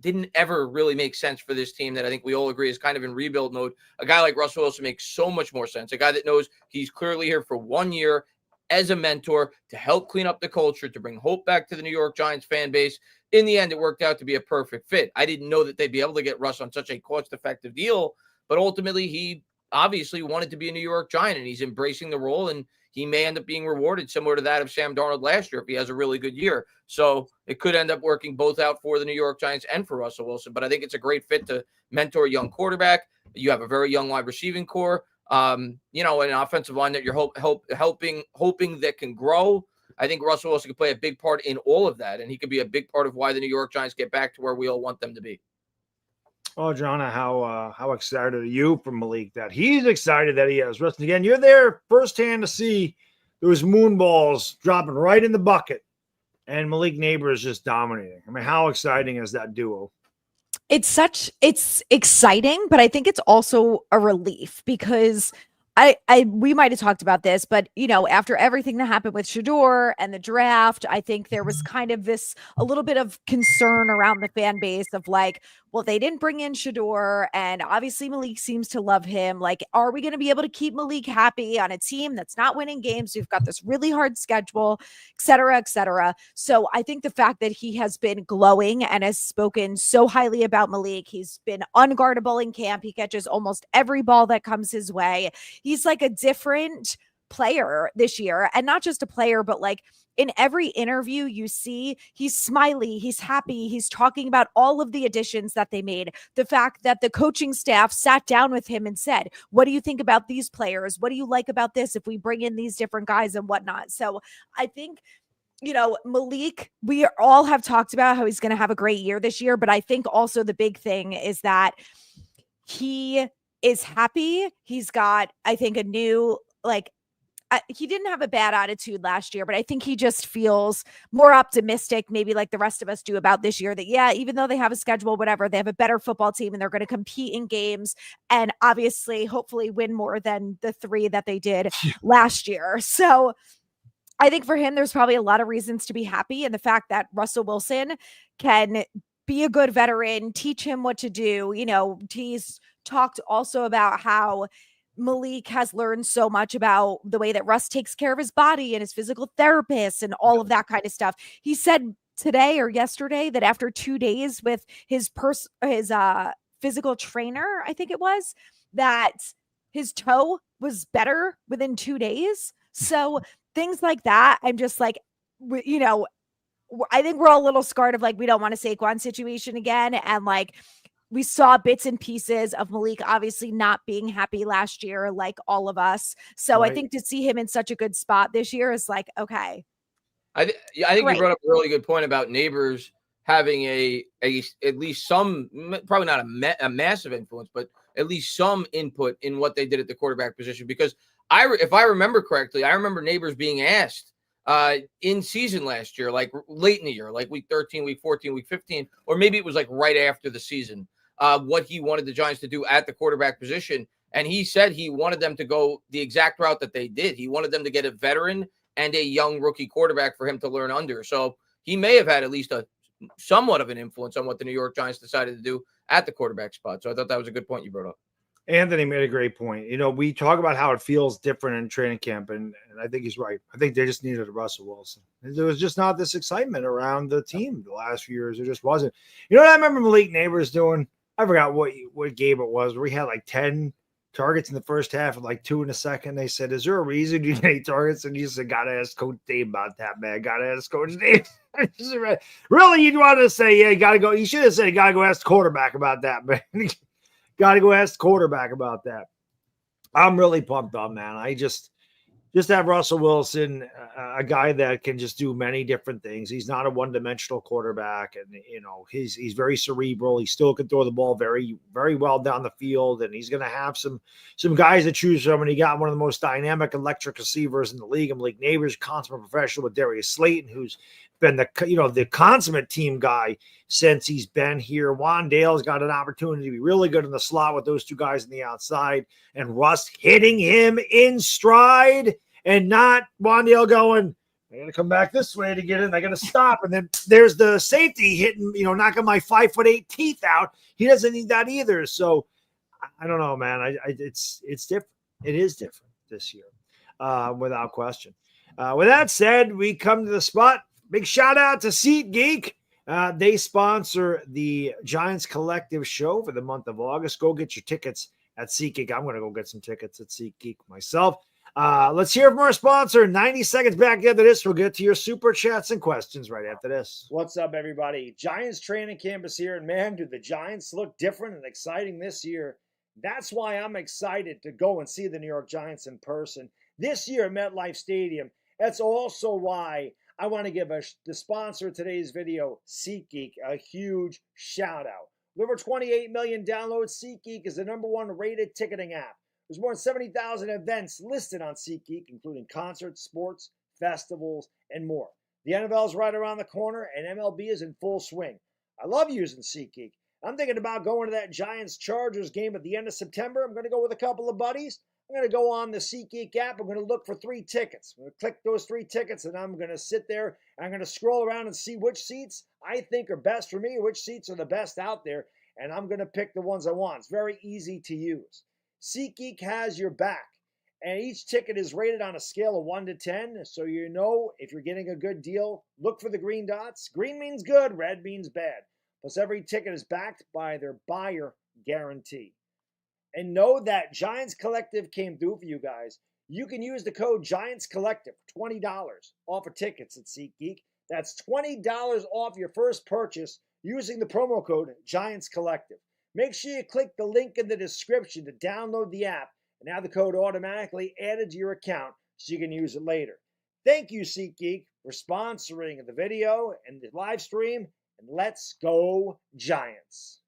B: Didn't ever really make sense for this team that I think we all agree is kind of in rebuild mode. A guy like Russell Wilson makes so much more sense. A guy that knows he's clearly here for 1 year as a mentor to help clean up the culture, to bring hope back to the New York Giants fan base. In the end, it worked out to be a perfect fit. I didn't know that they'd be able to get Russ on such a cost-effective deal, but ultimately he obviously wanted to be a New York Giant, and he's embracing the role, and he may end up being rewarded similar to that of Sam Darnold last year if he has a really good year. So it could end up working both out for the New York Giants and for Russell Wilson. But I think it's a great fit to mentor a young quarterback. You have a very young wide receiving core, an offensive line that you're hoping that can grow. I think Russell Wilson could play a big part in all of that, and he could be a big part of why the New York Giants get back to where we all want them to be.
A: Oh, Jonna, how excited are you for Malik that he's excited that he has Russ? Again, you're there firsthand to see those moon balls dropping right in the bucket, and Malik Neighbors just dominating. I mean, how exciting is that duo?
C: It's exciting, but I think it's also a relief because we might have talked about this, but after everything that happened with Shador and the draft, I think there was kind of a little bit of concern around the fan base of like, well, they didn't bring in Shador, and obviously Malik seems to love him. Like, are we going to be able to keep Malik happy on a team that's not winning games? We've got this really hard schedule, et cetera, et cetera. So I think the fact that he has been glowing and has spoken so highly about Malik, he's been unguardable in camp. He catches almost every ball that comes his way. He's like a different player this year, and not just a player, but like in every interview you see, he's smiley, he's happy, he's talking about all of the additions that they made. The fact that the coaching staff sat down with him and said, what do you think about these players? What do you like about this if we bring in these different guys and whatnot? So I think, Malik, we all have talked about how he's going to have a great year this year, but I think also the big thing is that he is happy. He's got, I think, a new, he didn't have a bad attitude last year, but I think he just feels more optimistic, maybe like the rest of us do, about this year, that, yeah, even though they have a schedule, whatever, they have a better football team and they're going to compete in games and obviously, hopefully win more than the 3 that they did last year. So I think for him, there's probably a lot of reasons to be happy. And the fact that Russell Wilson can be a good veteran, teach him what to do. He's talked also about how Malik has learned so much about the way that Russ takes care of his body and his physical therapist and all of that kind of stuff. He said today or yesterday that after 2 days with his physical trainer, I think it was, that his toe was better within 2 days. So things like that, I'm just like, I think we're all a little scarred of like, we don't want a Saquon situation again. And like, we saw bits and pieces of Malik obviously not being happy last year, like all of us. So
A: Right.
C: I think to see him in such a good spot this year is like, okay.
B: I think
C: Great.
B: you brought up a really good point about Neighbors having a at least some, probably not a massive influence, but at least some input in what they did at the quarterback position. Because if I remember correctly, I remember Neighbors being asked in season last year, like late in the year, like week 13, week 14, week 15, or maybe it was like right after the season, what he wanted the Giants to do at the quarterback position. And he said he wanted them to go the exact route that they did. He wanted them to get a veteran and a young rookie quarterback for him to learn under. So he may have had at least somewhat of an influence on what the New York Giants decided to do at the quarterback spot. So I thought that was a good point you brought up.
A: Anthony made a great point. We talk about how it feels different in training camp, and I think he's right. I think they just needed a Russell Wilson. There was just not this excitement around the team the last few years. There just wasn't. You know what I remember Malik Neighbors doing? I forgot what game it was, where we had like 10 targets in the first half and like 2 in the second. They said, "Is there a reason you get 8 targets?" And he said, "Gotta ask Coach Dave about that, man. Gotta ask Coach Dave." Really, you'd want to say, "Yeah, you gotta go." You should have said, "You gotta go ask the quarterback about that, man." Got to go ask the quarterback about that. I'm really pumped up, man. I just have Russell Wilson, a guy that can just do many different things. He's not a one-dimensional quarterback, and he's very cerebral. He still can throw the ball very, very well down the field, and he's going to have some guys to choose from. And he got one of the most dynamic, electric receivers in the league. And Malik Neighbors, consummate professional, with Darius Slayton, who's been the consummate team guy since he's been here. Wandale's got an opportunity to be really good in the slot with those 2 guys on the outside, and Russ hitting him in stride, and not Wandale going, "I got to come back this way to get in. I got to stop." And then there's the safety hitting, knocking my 5'8" teeth out. He doesn't need that either. So I don't know, man. It's different. It is different this year, without question. With that said, we come to the spot. Big shout out to SeatGeek. They sponsor the Giants Collective show for the month of August. Go get your tickets at SeatGeek. I'm going to go get some tickets at SeatGeek myself. Let's hear from our sponsor. 90 seconds back after this. We'll get to your super chats and questions right after this. What's up, everybody? Giants training camp is here, and man, do the Giants look different and exciting this year. That's why I'm excited to go and see the New York Giants in person this year at MetLife Stadium. That's also why I want to give the sponsor of today's video, SeatGeek, a huge shout out. With over 28 million downloads, SeatGeek is the #1 rated ticketing app. There's more than 70,000 events listed on SeatGeek, including concerts, sports, festivals, and more. The NFL is right around the corner, and MLB is in full swing. I love using SeatGeek. I'm thinking about going to that Giants-Chargers game at the end of September. I'm going to go with a couple of buddies. I'm going to go on the SeatGeek app. I'm going to look for 3 tickets. I'm going to click those 3 tickets, and I'm going to sit there. I'm going to scroll around and see which seats I think are best for me, which seats are the best out there, and I'm going to pick the ones I want. It's very easy to use. SeatGeek has your back, and each ticket is rated on a scale of 1 to 10, so you know if you're getting a good deal. Look for the green dots. Green means good, red means bad. Plus, every ticket is backed by their buyer guarantee. And know that Giants Collective came through for you guys. You can use the code Giants Collective for $20 off of tickets at SeatGeek. That's $20 off your first purchase using the promo code Giants Collective. Make sure you click the link in the description to download the app and have the code automatically added to your account so you can use it later. Thank you, SeatGeek, for sponsoring the video and the live stream. And let's go, Giants.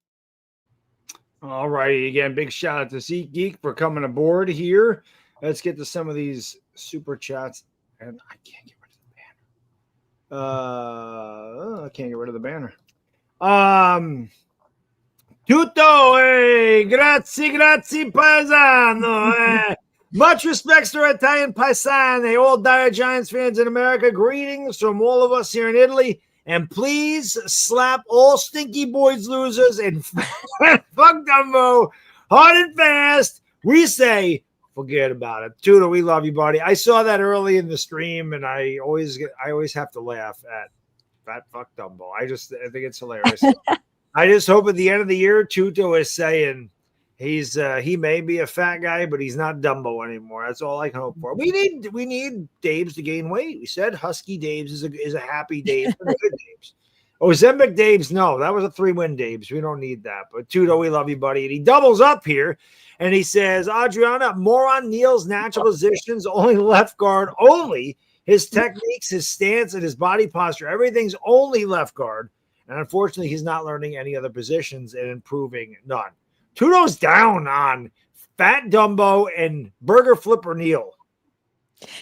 A: All righty. Again, big shout out to SeatGeek for coming aboard here. Let's get to some of these super chats. And I can't get rid of the banner. I can't get rid of the banner. Tutto, grazie, paesano. Much respect to our Italian paisani, all dire Giants fans in America. Greetings from all of us here in Italy. And please slap all stinky boys losers and fuck Dumbo hard and fast. We say, forget about it. Tudor, we love you, buddy. I saw that early in the stream, and I always have to laugh at that fuck Dumbo. I think it's hilarious. I just hope at the end of the year, Tuto is saying he may be a fat guy, but he's not Dumbo anymore. That's all I can hope for. We need Daves to gain weight. We said Husky Daves is a happy Daves, a good Daves. Ozempic Daves, no, that was a 3-win Daves. We don't need that. But Tuto, we love you, buddy. And he doubles up here, and he says, Adriana, more on Neal's natural positions, only left guard, only his techniques, his stance, and his body posture. Everything's only left guard. And unfortunately, he's not learning any other positions and improving none. Tuto's down on Fat Dumbo and Burger Flipper Neal.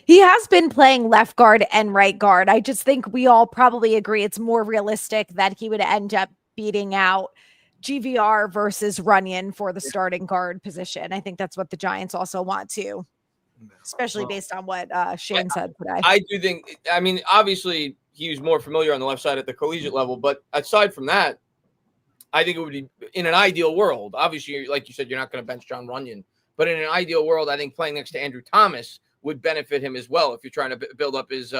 C: He has been playing left guard and right guard. I just think we all probably agree it's more realistic that he would end up beating out GVR versus Runyon for the starting guard position. I think that's what the Giants also want to, especially based on what Shane said today.
B: I do think, I mean, obviously he was more familiar on the left side at the collegiate level, but aside from that, I think it would be in an ideal world. Obviously, like you said, you're not going to bench John Runyon, but in an ideal world, I think playing next to Andrew Thomas would benefit him as well if you're trying to build up his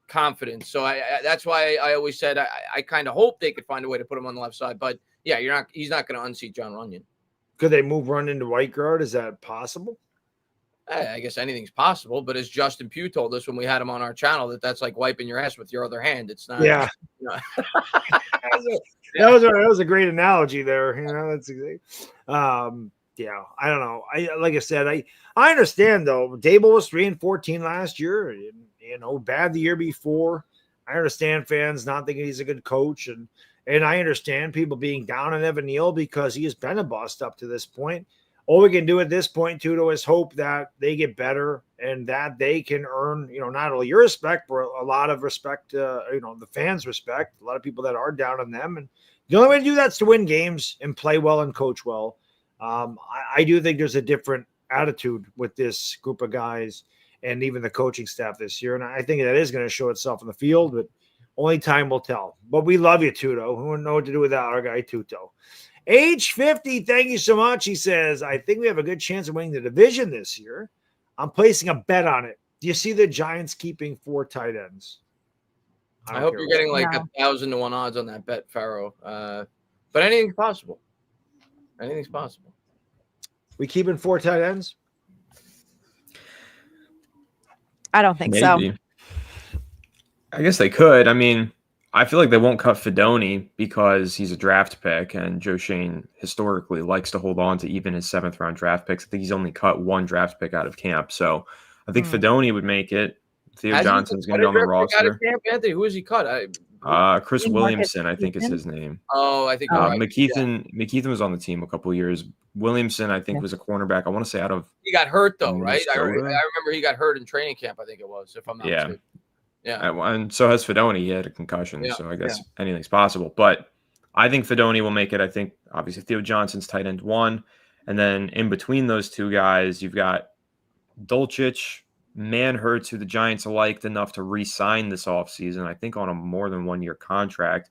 B: confidence. So that's why I always said I kind of hope they could find a way to put him on the left side. But yeah, he's not going to unseat John Runyon.
A: Could they move Runyon to right guard? Is that possible?
B: I guess anything's possible, but as Justin Pugh told us when we had him on our channel, that's like wiping your ass with your other hand. It's not.
A: Yeah.
B: You know.
A: That was a great analogy there. You know, that's yeah. I don't know. Like I said, I understand though. Dable was 3-14 last year. And, you know, bad the year before. I understand fans not thinking he's a good coach, and I understand people being down on Evan Neal because he has been a bust up to this point. All we can do at this point, Tuto, is hope that they get better and that they can earn, you know, not only your respect, but a lot of respect, you know, the fans' respect, a lot of people that are down on them. And the only way to do that is to win games and play well and coach well. I do think there's a different attitude with this group of guys and even the coaching staff this year. And I think that is going to show itself in the field, but only time will tell. But we love you, Tuto. We wouldn't know what to do without our guy, Tuto. Age 50, thank you so much. He says, I think we have a good chance of winning the division this year. I'm placing a bet on it. Do you see the Giants keeping 4 tight ends?
B: I hope you're getting like 1,000 to 1 odds on that bet, Pharaoh. But anything's possible. Anything's possible.
A: We keeping 4 tight ends?
C: I don't think so.
D: I guess they could. I mean, I feel like they won't cut Fedoni because he's a draft pick, and Joe Shane historically likes to hold on to even his 7th-round draft picks. I think he's only cut 1 draft pick out of camp. So I think Fedoni would make it. Theo Johnson's going to be on the roster.
B: Anthony, who has he cut?
D: Chris Williamson, I think is his name.
B: Oh, I think right.
D: McKeithen was on the team a couple of years. Williamson, I think, was a cornerback. I want to say out of.
B: He got hurt though, right? I remember he got hurt in training camp. I think it was, if I'm not mistaken. Yeah,
D: and so has Fedoni. He had a concussion, so I guess anything's possible. But I think Fedoni will make it. I think obviously Theo Johnson's tight end 1, and then in between those two guys, you've got Dulcich, Manhurts, who the Giants liked enough to re-sign this offseason, I think on a more than 1-year contract,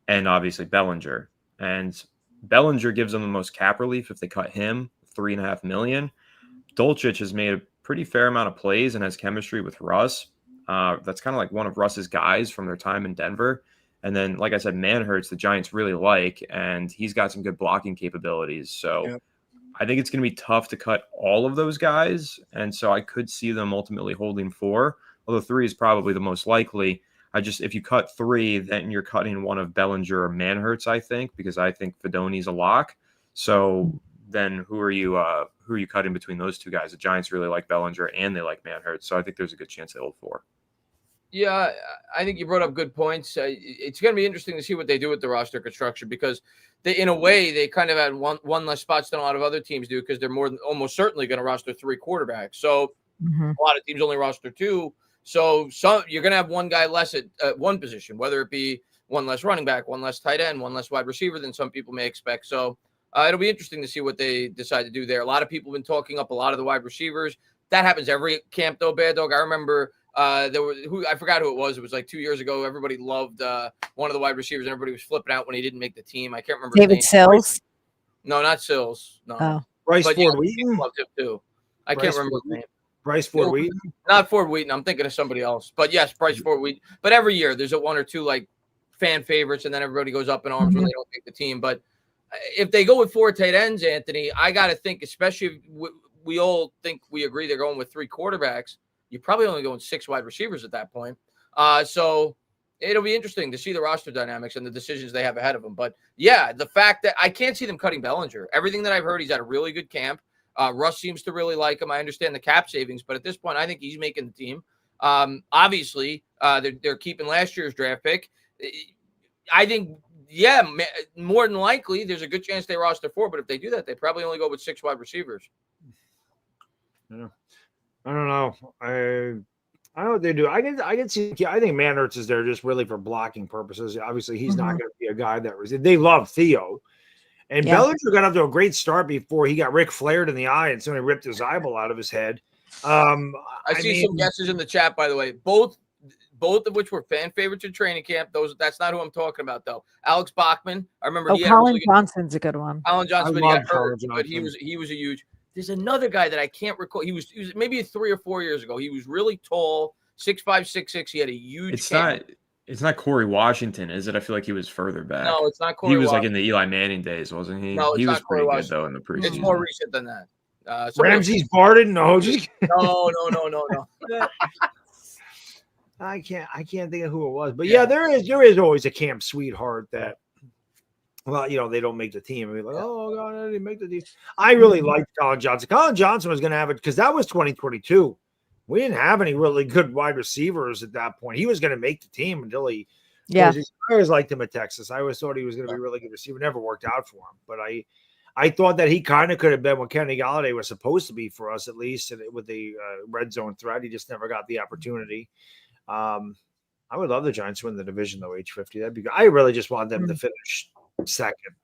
D: and obviously Bellinger. And Bellinger gives them the most cap relief if they cut him, $3.5 million. Dulcich has made a pretty fair amount of plays and has chemistry with Russ. That's kind of like one of Russ's guys from their time in Denver. And then, like I said, Manhurts, the Giants really like, and he's got some good blocking capabilities. So I think it's going to be tough to cut all of those guys. And so I could see them ultimately holding 4, although 3 is probably the most likely. If you cut 3, then you're cutting one of Bellinger or Manhurts, I think, because I think Fedoni's a lock. So then who are you cutting between those two guys? The Giants really like Bellinger and they like Manhurts. So I think there's a good chance they hold 4.
B: Yeah, I think you brought up good points. It's going to be interesting to see what they do with the roster construction because they, in a way, they kind of had one less spots than a lot of other teams do because they're almost certainly going to roster 3 quarterbacks. So a lot of teams only roster 2. So you're going to have one guy less at one position, whether it be one less running back, one less tight end, one less wide receiver than some people may expect. So it'll be interesting to see what they decide to do there. A lot of people have been talking up a lot of the wide receivers. That happens every camp, though, Bad Dog. I remember there was I forgot who it was. It was like 2 years ago. Everybody loved one of the wide receivers, and everybody was flipping out when he didn't make the team. I can't remember.
C: David Sills.
B: No, not Sills. No.
C: Oh.
A: Bryce
B: Ford
A: Wheaton.
B: Loved him too. I can't remember his name.
A: Bryce Ford Wheaton.
B: Not Ford Wheaton. I'm thinking of somebody else. But yes, Bryce Ford Wheaton. But every year there's a 1 or 2 like fan favorites, and then everybody goes up in arms when they don't make the team. But if they go with 4 tight ends, Anthony, I got to think, especially if we all think we agree they're going with 3 quarterbacks, you're probably only going 6 wide receivers at that point. So it'll be interesting to see the roster dynamics and the decisions they have ahead of them. But yeah, the fact that I can't see them cutting Bellinger. Everything that I've heard, he's at a really good camp. Russ seems to really like him. I understand the cap savings, but at this point, I think he's making the team. Obviously, they're keeping last year's draft pick. I think, yeah, more than likely, there's a good chance they roster 4. But if they do that, they probably only go with 6 wide receivers.
A: Yeah. I don't know. I don't know what they do. I can see. I think Manhurts is there just really for blocking purposes. Obviously, he's not going to be a guy that was. They love Theo. And Bellinger got up to a great start before he got Ric Flaired in the eye and somebody ripped his eyeball out of his head.
B: I see some guesses in the chat, by the way. Both of which were fan favorites in training camp. That's not who I'm talking about, though. Alex Bachman. I remember
C: Colin Johnson's a good one.
B: Colin Johnson, but he got hurt, but he was a huge. There's another guy that I can't recall. He was maybe 3 or 4 years ago. He was really tall, 6'5", 6'6". He had a huge.
D: It's not Corey Washington, is it? I feel like he was further back.
B: No, it's not Corey.
D: He was like in the Eli Manning days, wasn't he?
B: No,
D: he was pretty good though in the preseason.
B: It's more recent than that.
A: Ramses Barden? No, just
B: no.
A: I can't think of who it was, but yeah, there is always a camp sweetheart that, well, they don't make the team. We're like, oh god, I didn't make the team. I really liked Colin Johnson. Colin Johnson was going to have it because that was 2022. We didn't have any really good wide receivers at that point. He was going to make the team until he. Yeah, I always liked him at Texas. I always thought he was going to be a really good receiver. Never worked out for him, but I thought that he kind of could have been what Kenny Golladay was supposed to be for us, at least with the red zone threat. He just never got the opportunity. I would love the Giants to win the division though. H50, that'd be good. I really just want them to finish second.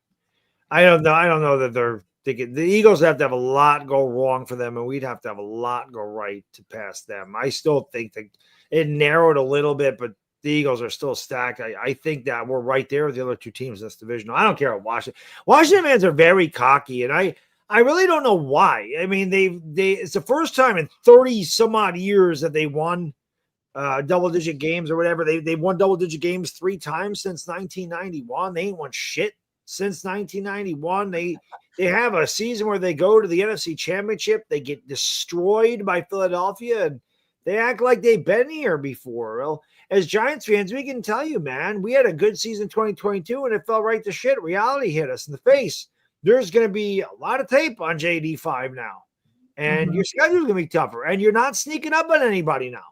A: I don't know that they're thinking the Eagles have to have a lot go wrong for them, and we'd have to have a lot go right to pass them. I still think that it narrowed a little bit, but the Eagles are still stacked. I think that we're right there with the other 2 teams in this division. I don't care what Washington fans are very cocky, and I really don't know why. I mean, it's the first time in 30 some odd years that they won double-digit games or whatever. They won double-digit games 3 times since 1991. They ain't won shit since 1991. They have a season where they go to the NFC Championship. They get destroyed by Philadelphia, and they act like they've been here before. Well, as Giants fans, we can tell you, man, we had a good season 2022, and it fell right to shit. Reality hit us in the face. There's going to be a lot of tape on JD5 now, and your schedule's going to be tougher, and you're not sneaking up on anybody now.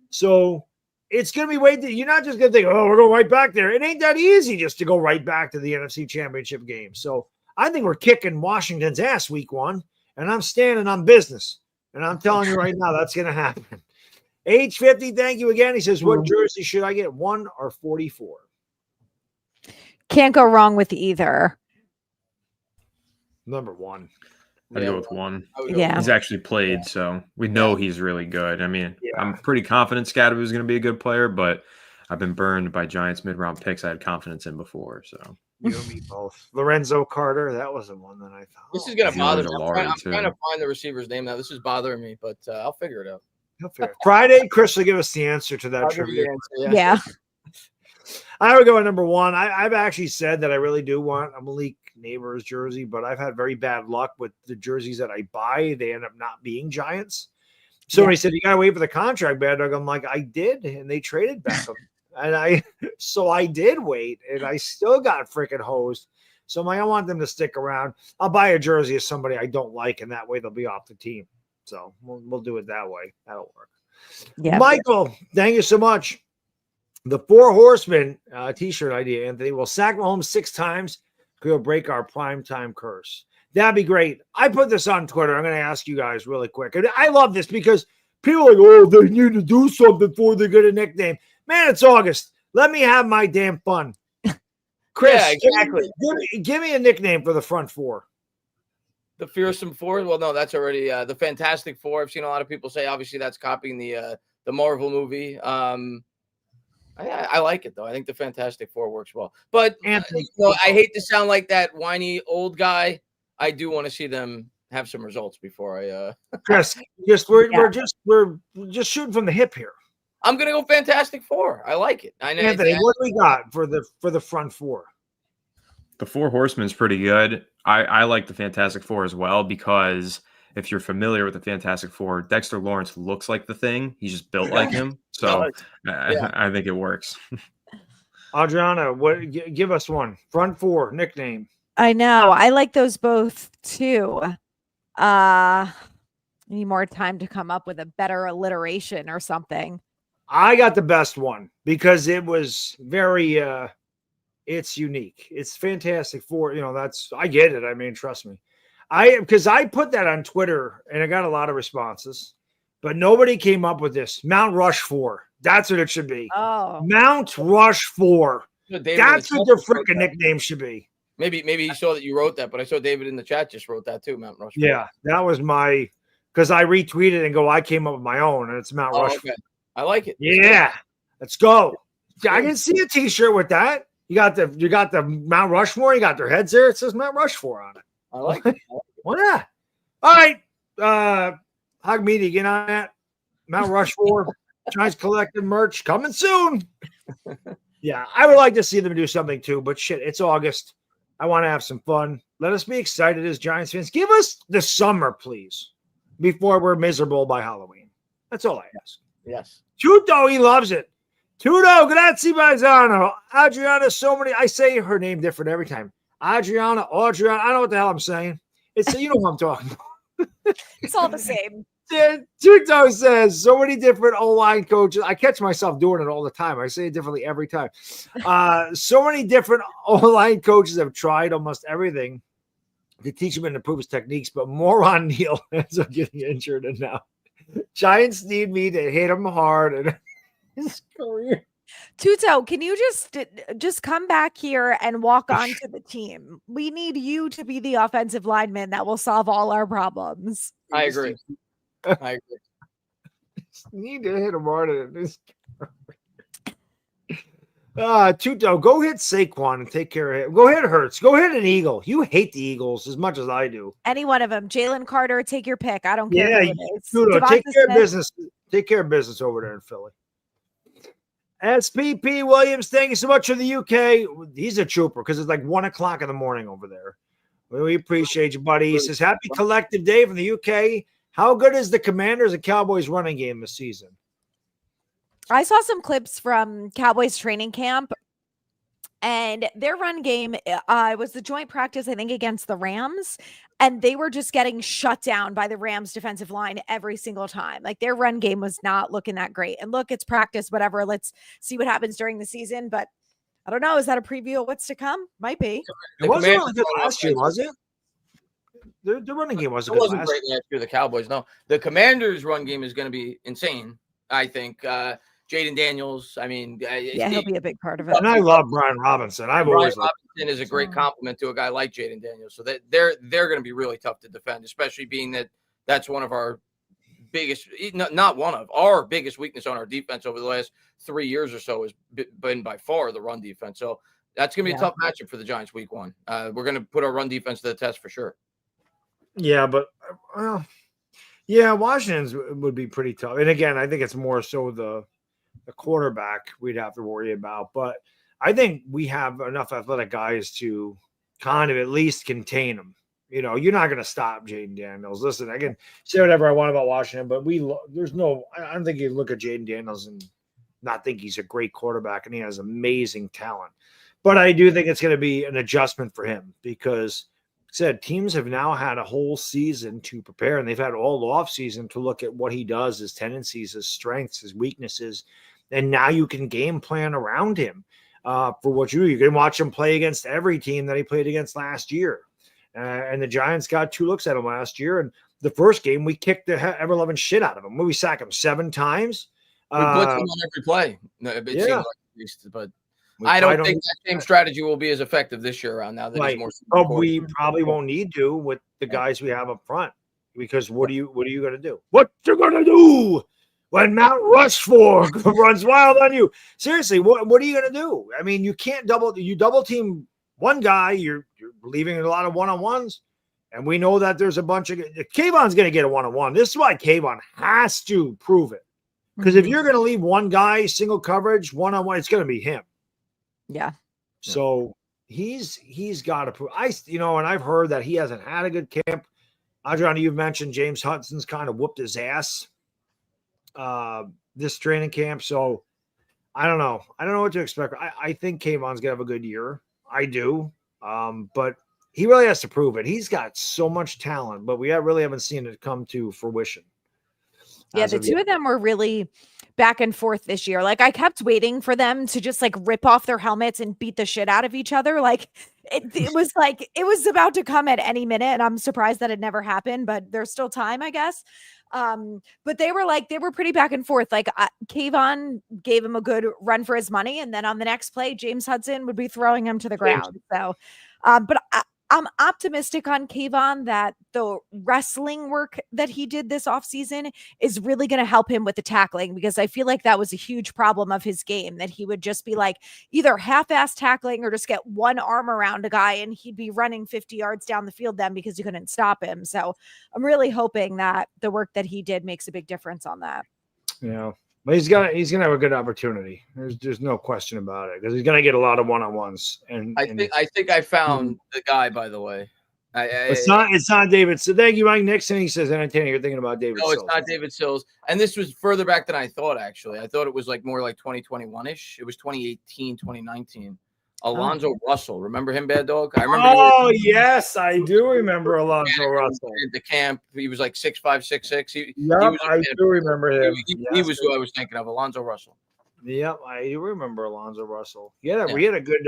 A: So it's going to be you're not just going to think, oh, we're going right back there. It ain't that easy just to go right back to the NFC Championship game. So I think we're kicking Washington's ass week 1, and I'm standing on business. And I'm telling you right now, that's going to happen. H50, thank you again. He says, what jersey should I get, 1 or 44?
C: Can't go wrong with either.
A: Number 1.
D: I'd go with 1.
C: Yeah.
D: He's actually played, so we know he's really good. I mean, I'm pretty confident Scataboo is going to be a good player, but I've been burned by Giants mid-round picks I had confidence in before. So
A: you and me both. Lorenzo Carter, that was the one that I thought.
B: This is going to bother me. I'm trying to find the receiver's name now. This is bothering me, but I'll figure it out.
A: Friday, Chris will give us the answer to that trivia.
C: Yeah.
A: I would go at number 1. I've actually said that I really do want a Malik Neighbors jersey, but I've had very bad luck with the jerseys that I buy. They end up not being Giants. So when he said, you got to wait for the contract, Bad Dog, I'm like, I did, and they traded Beckham. And I did wait, and I still got freaking hosed. So I want them to stick around. I'll buy a jersey of somebody I don't like, and that way they'll be off the team. So we'll do it that way. That'll work. Yeah. Michael, thank you so much. The Four Horsemen t-shirt idea, Anthony. Will sack Mahomes 6 times. He'll break our primetime curse. That'd be great. I put this on Twitter. I'm going to ask you guys really quick. And I love this because people are like, oh, they need to do something before they get a nickname. Man, it's August. Let me have my damn fun. Chris,
B: Yeah, exactly.
A: Give me a nickname for the front four.
B: The Fearsome Four. Well, no, that's already the Fantastic Four. I've seen a lot of people say, obviously, that's copying the Marvel movie. I like it though. I think the Fantastic Four works well. But
A: Anthony,
B: I hate to sound like that whiny old guy. I do want to see them have some results before I.
A: Chris, we're just shooting from the hip here.
B: I'm gonna go Fantastic Four. I like it. I know.
A: Anthony, what do we got for the front four?
D: The Four Horsemen is pretty good. I like the Fantastic Four as well because if you're familiar with the Fantastic Four, Dexter Lawrence looks like the Thing. He's just built like him. So I think it works.
A: Adriana, give us one. Front four, nickname.
C: I know. I like those both too. Need more time to come up with a better alliteration or something.
A: I got the best one because it was very it's unique. It's Fantastic Four. I get it. I mean, trust me. Because I put that on Twitter and I got a lot of responses, but nobody came up with this. Mount Rushmore. That's what it should be.
C: Oh,
A: Mount Rushmore. That's what their freaking nickname should be.
B: Maybe he saw that you wrote that, but I saw David in the chat just wrote that too, Mount Rushmore.
A: Yeah, that was because I retweeted and I came up with my own, and it's Mount Rushmore.
B: Okay. I like it.
A: Yeah, let's go. I can see a T-shirt with that. You got the Mount Rushmore. You got their heads there. It says Mount Rushmore on it.
B: I like it.
A: Why not? All right. Hog Media, get on that. Mount Rushmore, Giants Collective merch coming soon. Yeah, I would like to see them do something too, but shit, it's August. I want to have some fun. Let us be excited as Giants fans. Give us the summer, please, before we're miserable by Halloween. That's all I ask.
B: Yes.
A: Tuto, he loves it. Tuto, grazie, paisano. Adriana, so many. I say her name different every time. Adriana, I don't know what the hell I'm saying. It's you know what I'm talking about.
C: it's all the same.
A: Tuto says so many different O-line coaches. I catch myself doing it all the time. I say it differently every time. So many different O-line coaches have tried almost everything to teach him and improve his techniques, but more on Neal ends up getting injured. And now Giants need me to hit him hard in his career.
C: Tuto, can you just come back here and walk onto the team? We need you to be the offensive lineman that will solve all our problems.
B: I agree.
A: Need to hit him harder than this. Tuto, go hit Saquon and take care of it. Go hit Hurts. Go hit an Eagle. You hate the Eagles as much as I do.
C: Any one of them. Jalen Carter, take your pick. I don't care.
A: Yeah, Tuto, take care of business. Take care of business over there in Philly. SPP Williams, thank you so much for the UK. He's a trooper because it's like 1 o'clock in the morning over there. We appreciate you, buddy. He says, happy collective day from the UK. How good is the Commanders and Cowboys running game this season?
C: I saw some clips from Cowboys training camp, and their run game was the joint practice, I think, against the Rams, and they were just getting shut down by the Rams defensive line every single time. Like their run game was not looking that great. And look, it's practice, whatever. Let's see what happens during the season. But I don't know. Is that a preview of what's to come? Might be.
A: It wasn't really good last year, was it? The running game wasn't good
B: great last year. The Cowboys, no. The Commanders' run game is going to be insane, I think. Jaden Daniels, I mean,
C: he'll be a big part of it.
A: And I love Brian Robinson. Brian
B: Robinson is a great compliment to a guy like Jaden Daniels. So that they're going to be really tough to defend, especially being that that's one of our biggest, not one of our biggest weakness on our defense over the last 3 years or so has been by far the run defense. So that's going to be a tough matchup for the Giants week 1. We're going to put our run defense to the test for sure.
A: Yeah, but Washington's would be pretty tough. And again, I think it's more so the quarterback we'd have to worry about. But I think we have enough athletic guys to kind of at least contain them. You're not going to stop Jaden Daniels. Listen, I can say whatever I want about Washington, but I don't think you look at Jaden Daniels and not think he's a great quarterback, and he has amazing talent. But I do think it's going to be an adjustment for him because teams have now had a whole season to prepare, and they've had all off season to look at what he does, his tendencies, his strengths, his weaknesses. And now you can game plan around him for what you do. You can watch him play against every team that he played against last year. And the Giants got 2 looks at him last year. And the first game, we kicked the ever-loving shit out of him. We sacked him 7 times.
B: We blitzed him on every play. It seemed like, at least, but I don't think that same strategy will be as effective this year around now that there's more.
A: Oh, we probably won't need to with the guys we have up front, because what are you going to do? What you going to do when Mount Rushmore runs wild on you? Seriously, what are you going to do? I mean, you can't double team one guy. You're leaving a lot of one-on-ones. And we know that there's a bunch of Kayvon's going to get a one-on-one. This is why Kayvon has to prove it. Because if you're going to leave one guy single coverage one-on-one, it's going to be him.
C: Yeah.
A: So he's got to prove. And I've heard that he hasn't had a good camp. Adriana, you've mentioned James Hudson's kind of whooped his ass this training camp. So I don't know. I don't know what to expect. I think Kayvon's going to have a good year. I do. But he really has to prove it. He's got so much talent, but we really haven't seen it come to fruition.
C: Yeah, the two of them were really back and forth this year. Like, I kept waiting for them to just like rip off their helmets and beat the shit out of each other. Like, it was like it was about to come at any minute, and I'm surprised that it never happened. But there's still time, I guess. But they were pretty back and forth. Like, Kayvon gave him a good run for his money, and then on the next play, James Hudson would be throwing him to the ground. So, but I'm optimistic on Kayvon that the wrestling work that he did this offseason is really going to help him with the tackling, because I feel like that was a huge problem of his game, that he would just be like either half-ass tackling or just get one arm around a guy and he'd be running 50 yards down the field then because you couldn't stop him. So I'm really hoping that the work that he did makes a big difference on that.
A: Yeah. But he's gonna have a good opportunity. There's no question about it, because he's gonna get a lot of one-on-ones. And
B: I think I found the guy, by the way.
A: It's not David. So thank you, Mike Nixon. He says, Entertainah, you're thinking about David.
B: No,
A: Sills.
B: It's not David Sills. And this was further back than I thought. Actually, I thought it was like more like 2021ish. It was 2018, 2019. Alonzo Russell, remember him, Bad Dog? I remember.
A: Oh yes, I do remember Alonzo Russell.
B: At the camp, he was like 6'5", 6'6".
A: I do remember him.
B: He was who I was thinking of, Alonzo Russell.
A: Yep, I do remember Alonzo Russell. We had a good,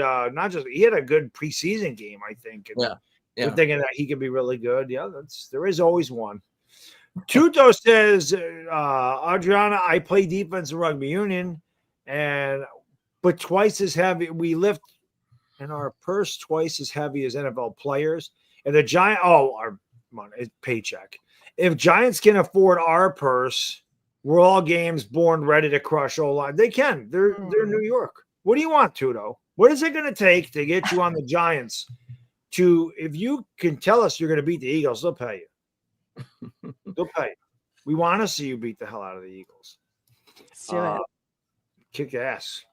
A: he had a good preseason game, I think. And we're thinking that he could be really good. Yeah, there is always one. Tuto says, Adriana, I play defense in rugby union, but twice as heavy. We lift in our purse twice as heavy as NFL players. And the Giant, our paycheck. If Giants can afford our purse, we're all games born ready to crush O-line. They can. They're New York. What do you want, Tuto? What is it going to take to get you on the Giants? If you can tell us you're going to beat the Eagles, they'll pay you. They'll pay you. We want to see you beat the hell out of the Eagles.
C: Let's do it.
A: Kick ass.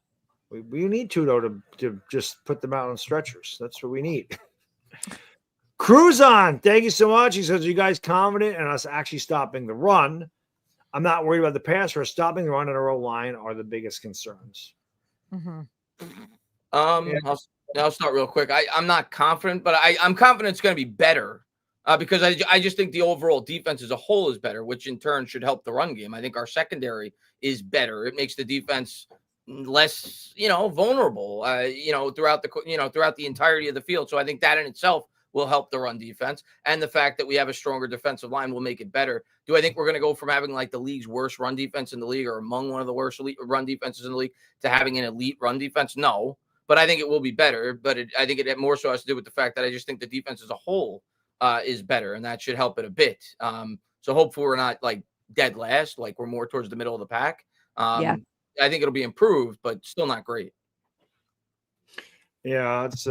A: We need Tuto to just put them out on stretchers. That's what we need. Cruise on. Thank you so much. He says, are you guys confident in us actually stopping the run? I'm not worried about the pass rush. Stopping the run and our O-line are the biggest concerns.
C: Mm-hmm.
B: I'll start real quick. I'm not confident, but I'm confident it's going to be better because I just think the overall defense as a whole is better, which in turn should help the run game. I think our secondary is better. It makes the defense less, vulnerable, throughout the entirety of the field. So I think that in itself will help the run defense. And the fact that we have a stronger defensive line will make it better. Do I think we're going to go from having like the league's worst run defense in the league or among one of the worst elite run defenses in the league to having an elite run defense? No, but I think it will be better. But I think it more so has to do with the fact that I just think the defense as a whole is better, and that should help it a bit. So hopefully we're not like dead last, like we're more towards the middle of the pack. I think it'll be improved, but still not great.
A: Yeah, it's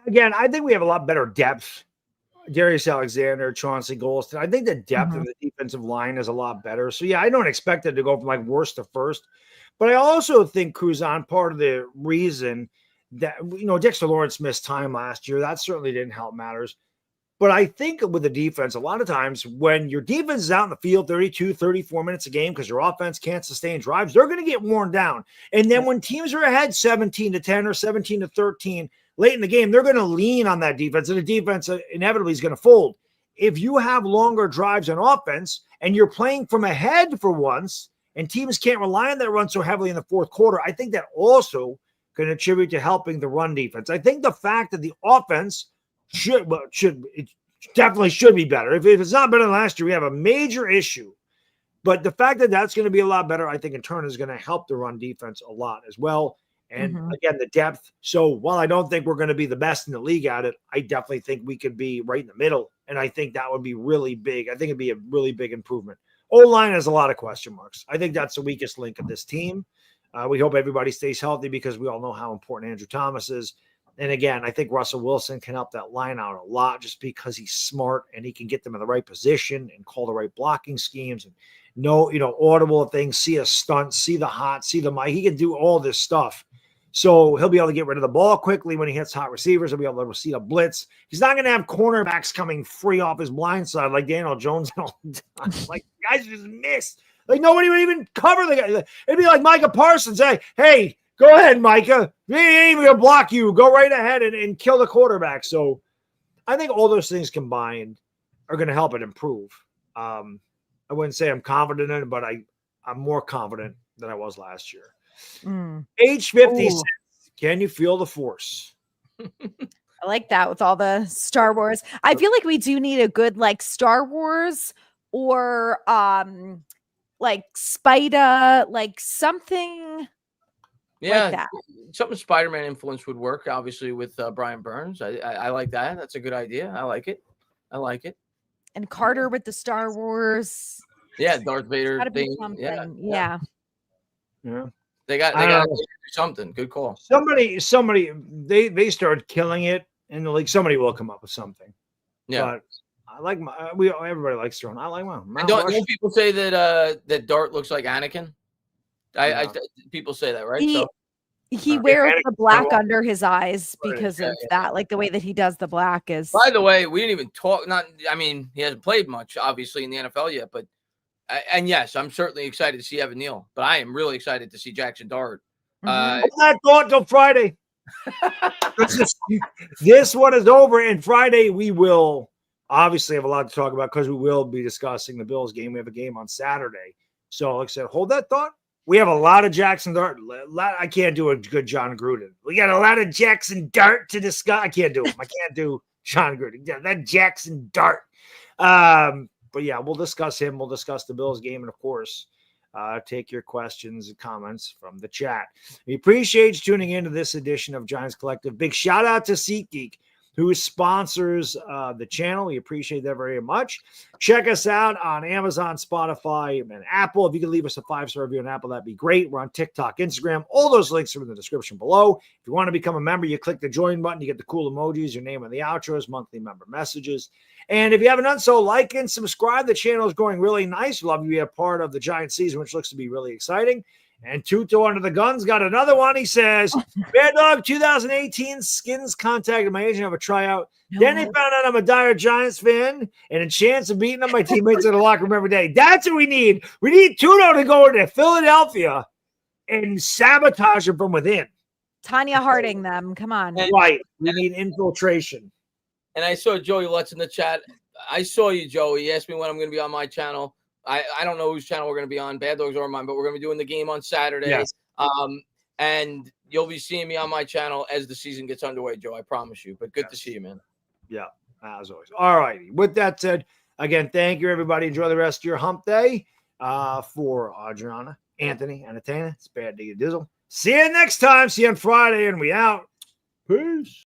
A: again, I think we have a lot better depth. Darius Alexander, Chauncey Golston. I think the depth of the defensive line is a lot better. So yeah, I don't expect it to go from like worst to first. But I also think Cruzon, part of the reason that Dexter Lawrence missed time last year, that certainly didn't help matters. But I think with the defense, a lot of times when your defense is out in the field 32, 34 minutes a game because your offense can't sustain drives, they're going to get worn down. And then when teams are ahead 17-10 or 17-13 late in the game, they're going to lean on that defense, and the defense inevitably is going to fold. If you have longer drives on offense and you're playing from ahead for once and teams can't rely on that run so heavily in the fourth quarter. I think that also can attribute to helping the run defense. I think the fact that the offense definitely should be better. If it's not better than last year, we have a major issue. But the fact that that's going to be a lot better, I think in turn is going to help the run defense a lot as well. And again, the depth. So while I don't think we're going to be the best in the league at it, I definitely think we could be right in the middle. And I think that would be really big. I think it'd be a really big improvement. O-line has a lot of question marks. I think that's the weakest link of this team. We hope everybody stays healthy because we all know how important Andrew Thomas is. And again, I think Russell Wilson can help that line out a lot just because he's smart and he can get them in the right position and call the right blocking schemes and audible things, see a stunt, see the hot, see the mic. He can do all this stuff. So he'll be able to get rid of the ball quickly when he hits hot receivers. He'll be able to see a blitz. He's not going to have cornerbacks coming free off his blind side like Daniel Jones. Like guys just miss. Like nobody would even cover the guy. It'd be like Micah Parsons. Hey, go ahead, Micah. He ain't even going to block you. Go right ahead and kill the quarterback. So I think all those things combined are going to help it improve. I wouldn't say I'm confident in it, but I'm more confident than I was last year. H56, can you feel the force?
C: I like that with all the Star Wars. I feel like we do need a good like Star Wars or like Spider, like something like that.
B: Something Spider-Man influence would work, obviously, with Brian Burns. I like that. That's a good idea. I like it. And
C: Carter with the Star Wars.
B: Yeah, Darth Vader thing.
C: Yeah.
B: They got to do something. Good call.
A: Somebody, they started killing it in the league. Somebody will come up with something. Yeah. But I like everybody likes their own. I like mine.
B: Don't people say that Dart looks like Anakin? People say that, right?
C: He wears the black under his eyes because of that. Like the way that he does the black is.
B: By the way, we didn't even talk. He hasn't played much, obviously, in the NFL yet, but. And yes, I'm certainly excited to see Evan Neal, but I am really excited to see Jackson Dart.
A: Hold that thought till Friday. This one is over, and Friday we will obviously have a lot to talk about because we will be discussing the Bills game. We have a game on Saturday. So, like I said, hold that thought. We have a lot of Jackson Dart. I can't do a good John Gruden. We got a lot of Jackson Dart to discuss. I can't do him. I can't do John Gruden. Yeah, that Jackson Dart. But yeah, we'll discuss him. We'll discuss the Bills game. And of course, take your questions and comments from the chat. We appreciate you tuning into this edition of Giants Collective. Big shout out to SeatGeek, who sponsors the channel. We appreciate that very much. Check us out on Amazon, Spotify, and Apple. If you could leave us a 5-star review on Apple, that'd be great. We're on TikTok, Instagram. All those links are in the description below. If you want to become a member, you click the join button. You get the cool emojis, your name on the outros, monthly member messages. And if you haven't done so, like and subscribe. The channel is going really nice. We'd love to be a part of the Giants season, which looks to be really exciting. And Tuto Under the Guns got another one. He says, Baddog 2018 Skins contacted my agent to have a tryout. Then he found out I'm a dire Giants fan and a chance of beating up my teammates in the locker room every day. That's what we need. We need Tuto to go into Philadelphia and sabotage him from within.
C: Tanya Harding them. Come on.
A: Right. We need infiltration.
B: And I saw Joey Lutz in the chat. I saw you, Joey. He asked me when I'm going to be on my channel. I don't know whose channel we're going to be on, Bad Dogs or mine, but we're going to be doing the game on Saturday. Yes. And you'll be seeing me on my channel as the season gets underway, Joe. I promise you. But good to see you, man.
A: Yeah, as always. All righty. With that said, again, thank you, everybody. Enjoy the rest of your hump day. For Adriana, Anthony, Entertainah, it's Bad Diggy Dizzle. See you next time. See you on Friday, and we out. Peace.